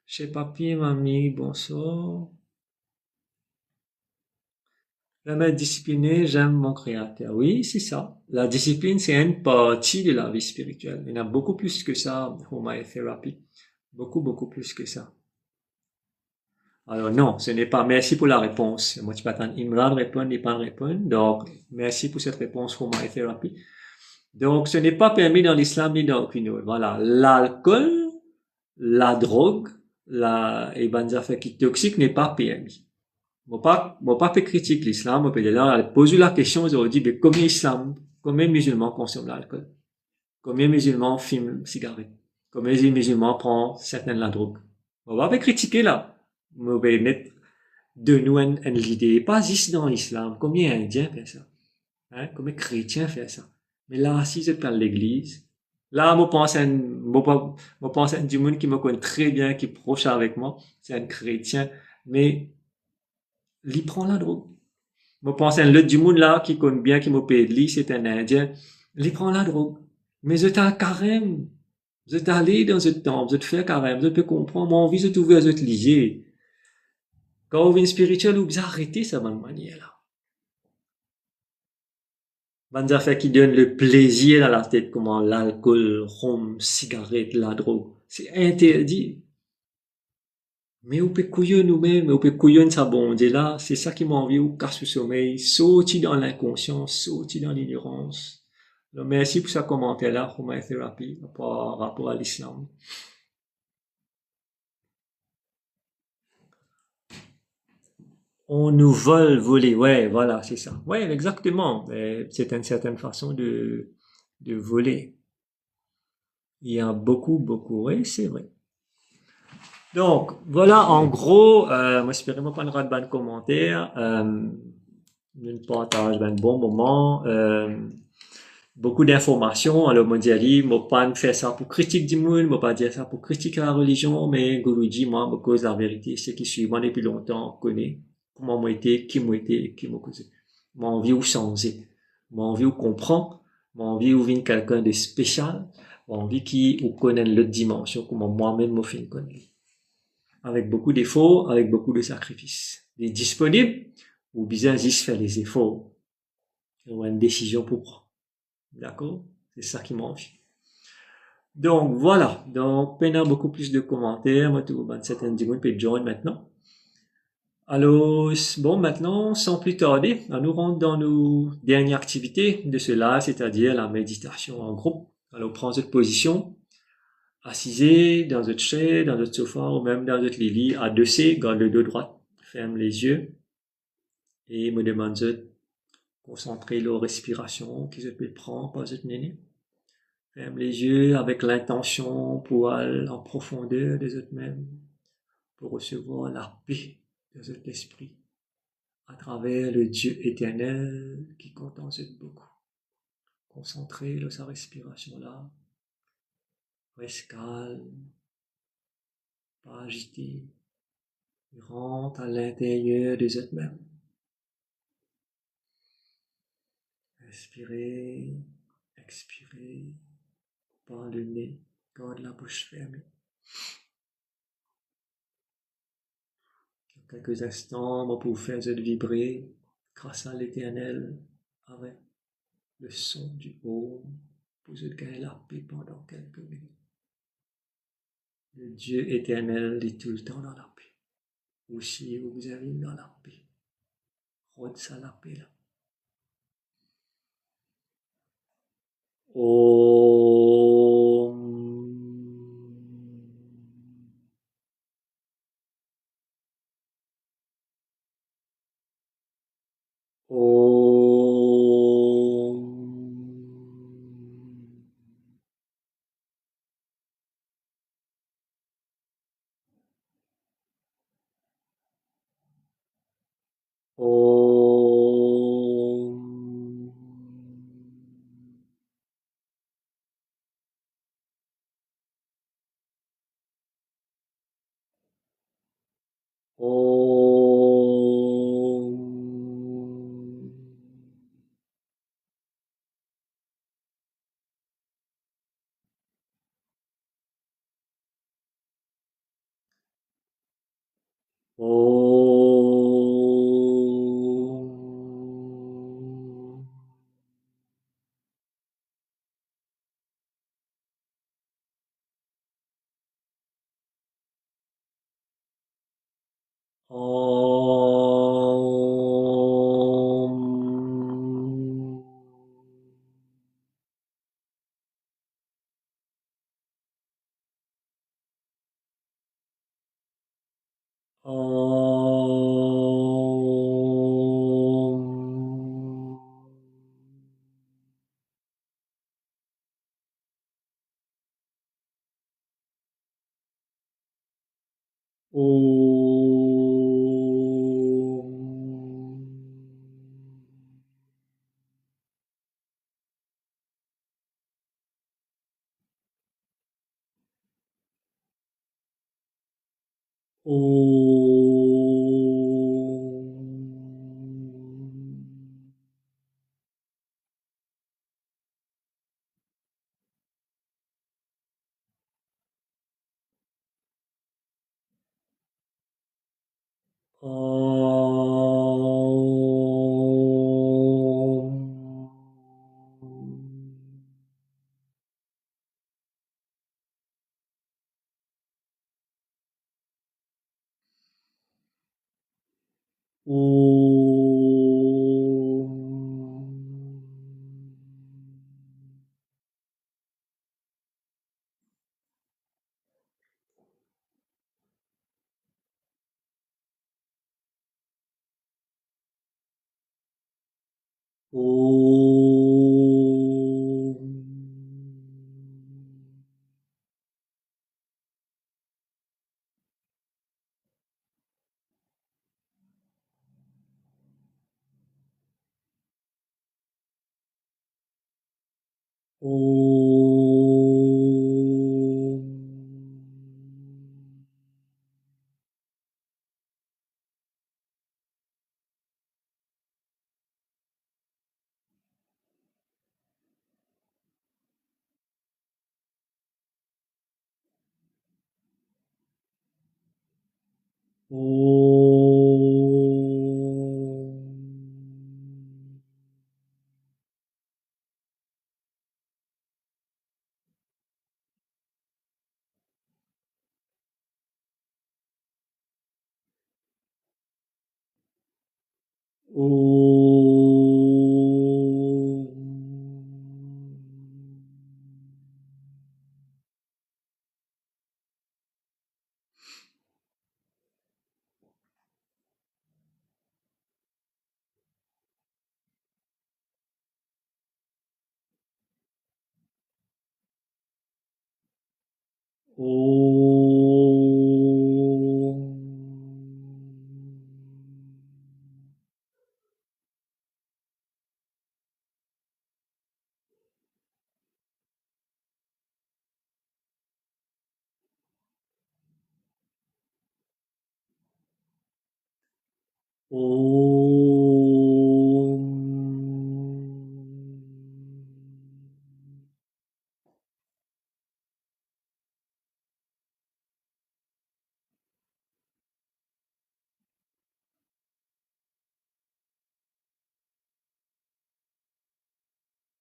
Chez papier, mamie, bonsoir. J'aime être discipliné, j'aime mon créateur. Oui, c'est ça. La discipline, c'est une partie de la vie spirituelle. Il y en a beaucoup plus que ça, homothérapie. Beaucoup plus que ça. Alors non, ce n'est pas. Merci pour la réponse. Moi, tu peux attendre Imran répondre, il pas répondre. Donc, merci pour cette réponse, homothérapie. Donc, ce n'est pas permis dans l'islam ni dans aucune autre. Voilà. L'alcool, la drogue, et ben, affaires qui toxiques n'est pas permis. Moi pas fait critique l'islam, moi peut dire là, poser la question aujourd'hui, mais combien musulmans consomment l'alcool? Combien musulmans fument cigarette? Combien musulmans prennent certaines la drogue? On va pas critiquer là. On va mettre de nous une idée, pas juste dans l'islam. Combien indiens font ça? Hein? Combien chrétiens font ça? Mais là, si je parle de l'église, là, moi pense à du monde qui me connaît très bien, qui est proche avec moi, c'est un chrétien, mais il prend la drogue. Je pense à un autre du monde là, qui connaît bien, qui me paye de lui, c'est un Indien. Il prend la drogue. Mais je t'en carême. Je t'allé dans ce temple, je te fais carême, je peux comprendre. Mon envie, je t'ouvre, je te lier. Quand on vient spirituel, vous arrêtez ça, bonne manière là. Bonnes affaires qui donnent le plaisir dans la tête, comme l'alcool, rhum, cigarette, la drogue. C'est interdit. Mais on peut couiller nous-mêmes, on peut couiller sa bonté là, c'est ça qui m'a envie, ou casse le sommeil, sauter dans l'inconscience, sauter dans l'ignorance. Donc, merci pour ce commentaire-là, homothérapie, par rapport à l'islam. On nous voler, ouais, voilà, c'est ça. Ouais, exactement. C'est une certaine façon de voler. Il y a beaucoup, oui, c'est vrai. Donc, voilà, en gros, moi, j'espère pas une bonne commentaire. Une partage d'un bon moment. beaucoup d'informations. Alors, moi, dit, moi, pas faire ça pour critique du monde, moi, pas dire ça pour critiquer la religion, mais Guruji, moi, me cause la vérité, c'est qui suit moi depuis longtemps, connaît comment moi été, qui m'a causé. Moi, envie ou changer. Moi, envie ou comprendre. Moi, envie ou vient quelqu'un de spécial. Moi, envie qui ou connaît l'autre dimension, comment moi-même, me fait connaître. Avec beaucoup d'efforts, avec beaucoup de sacrifices. Il est disponible, ou bien juste faire les efforts. Ou une décision pour prendre. D'accord? C'est ça qui m'a envie. Donc voilà, donc maintenant beaucoup plus de commentaires, moi tout, ben, certaines du monde peut join maintenant. Alors, bon, maintenant, sans plus tarder, on nous rentre dans nos dernières activités de cela, c'est-à-dire la méditation en groupe. Alors, prends cette position, assisé dans votre chaise, dans votre sofa ou même dans votre lit, adossé, garde le dos droit, ferme les yeux et me demande de concentrer la respiration qui se peut prendre par cette néné. Ferme les yeux avec l'intention pour aller en profondeur de êtes-même, pour recevoir la paix de cet esprit à travers le Dieu éternel qui compte en cette beaucoup. Concentrez sur sa respiration là, reste calme, pas agité, rentre à l'intérieur de êtes-même. Inspirez, expirez par le nez, garde la bouche fermée. Quelques instants, on peut vous faire vibrer grâce à l'Éternel avec le son du Om pour gagner la paix pendant quelques minutes. Le Dieu éternel est tout le temps dans la paix. Aussi, vous avez dans la paix. Rôde ça la paix là. Om. Om. Om. Om. Om. Om. Om. Om. Om. Om. Om. Om.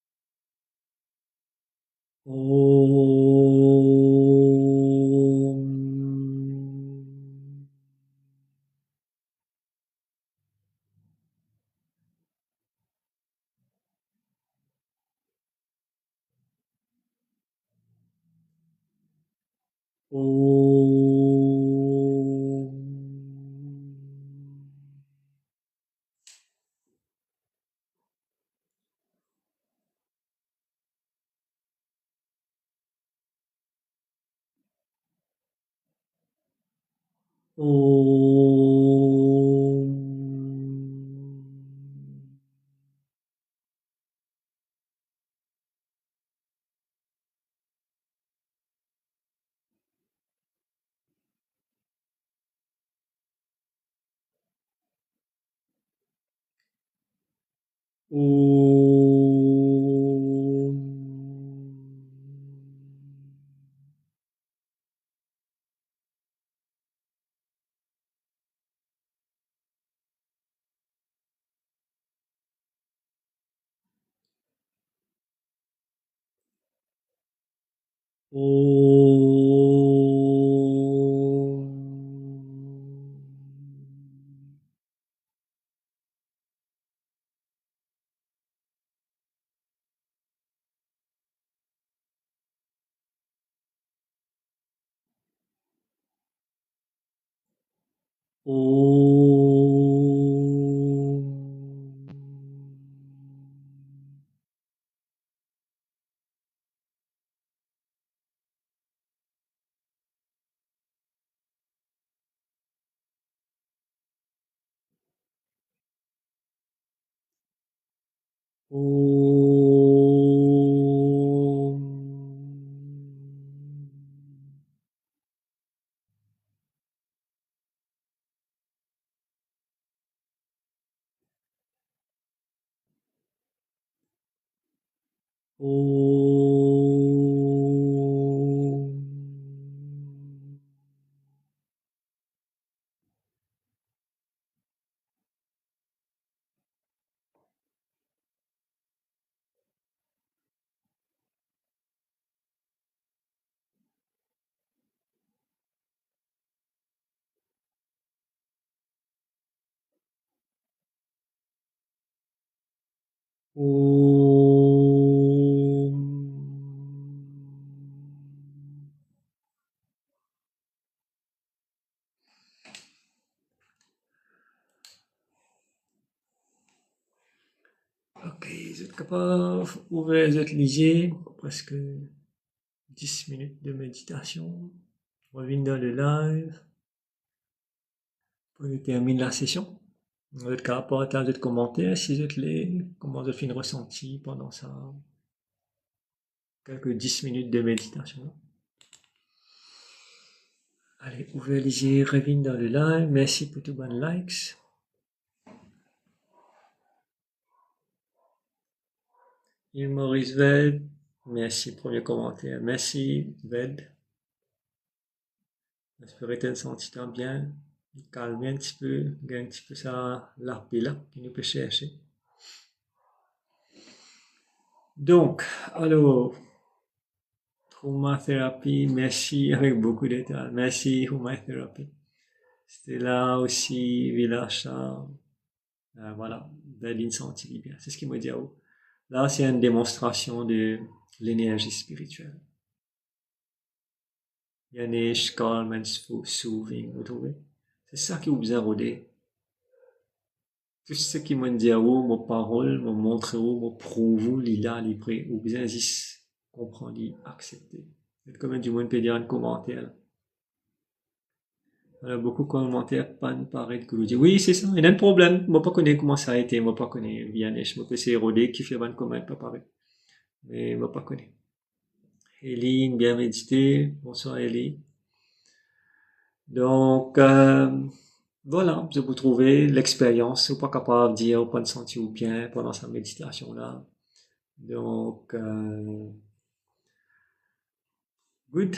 Om. Ok, vous êtes capable d'ouvrir les yeux légers, presque 10 minutes de méditation. On revient dans le live pour terminer la session. Vous êtes capable de partager des commentaires si vous êtes les, comment vous avez fait une ressenti pendant ça. quelques 10 minutes de méditation. Allez, ouvrez les yeux, revenez dans le live. Merci pour tous vos likes. Et Maurice Ved, merci pour le commentaire. Merci Ved. J'espère que tu senti bien, calmer un petit peu, gagner un petit peu ça, l'arpé là, qui nous peut chercher. Donc, alors, Traumathérapie, merci avec beaucoup d'états. Merci Traumathérapie. C'était là aussi, Vilacha. Voilà, Berlin senti bien. C'est ce qu'il m'a dit. Là, c'est une démonstration de l'énergie spirituelle. Yanesh, calm and soothing, vous trouvez? C'est ça qui vous besoin rôder. Tout ce qui m'a dit, mon parole, mon montre, mon prouve, l'ila, libré, vous besoin juste comprendre, accepter. Comme du monde peut dire un commentaire. Voilà, beaucoup de commentaires, pas paraître que vous dites, oui, c'est ça, il y a un problème, moi pas connais comment ça a été, moi pas connais Vianesh, moi peux essayer rodé qui fait un commentaire, pas pareil. Mais moi pas connais. Eline, bien médité, bonsoir Elie. Donc, voilà, je vous trouvez l'expérience, vous pas capable de dire, vous pas de sentir bien pendant sa méditation là. Donc, good.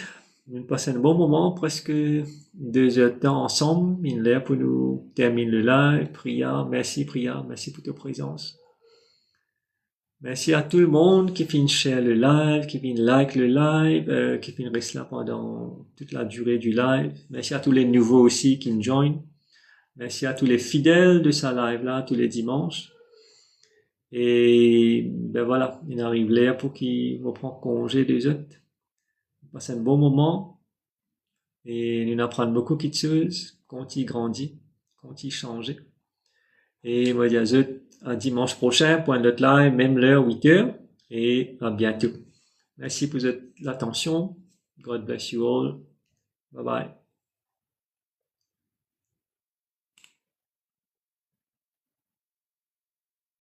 Nous passons un bon moment, presque 2 heures de temps ensemble. Il est là pour nous terminer le live. Priya, merci pour ta présence. Merci à tout le monde qui vient share le live, qui vient like le live, qui vient rester là pendant toute la durée du live. Merci à tous les nouveaux aussi qui nous joignent. Merci à tous les fidèles de sa live là, tous les dimanches. Et ben voilà, il arrive là pour qu'il reprend congé des autres. Passe un bon moment et nous apprendre beaucoup de choses quand il grandit, quand il change. Et moi, je dis à dimanche prochain pour un autre live, même l'heure, 8h, et à bientôt. Merci pour l'attention. God bless you all. Bye bye.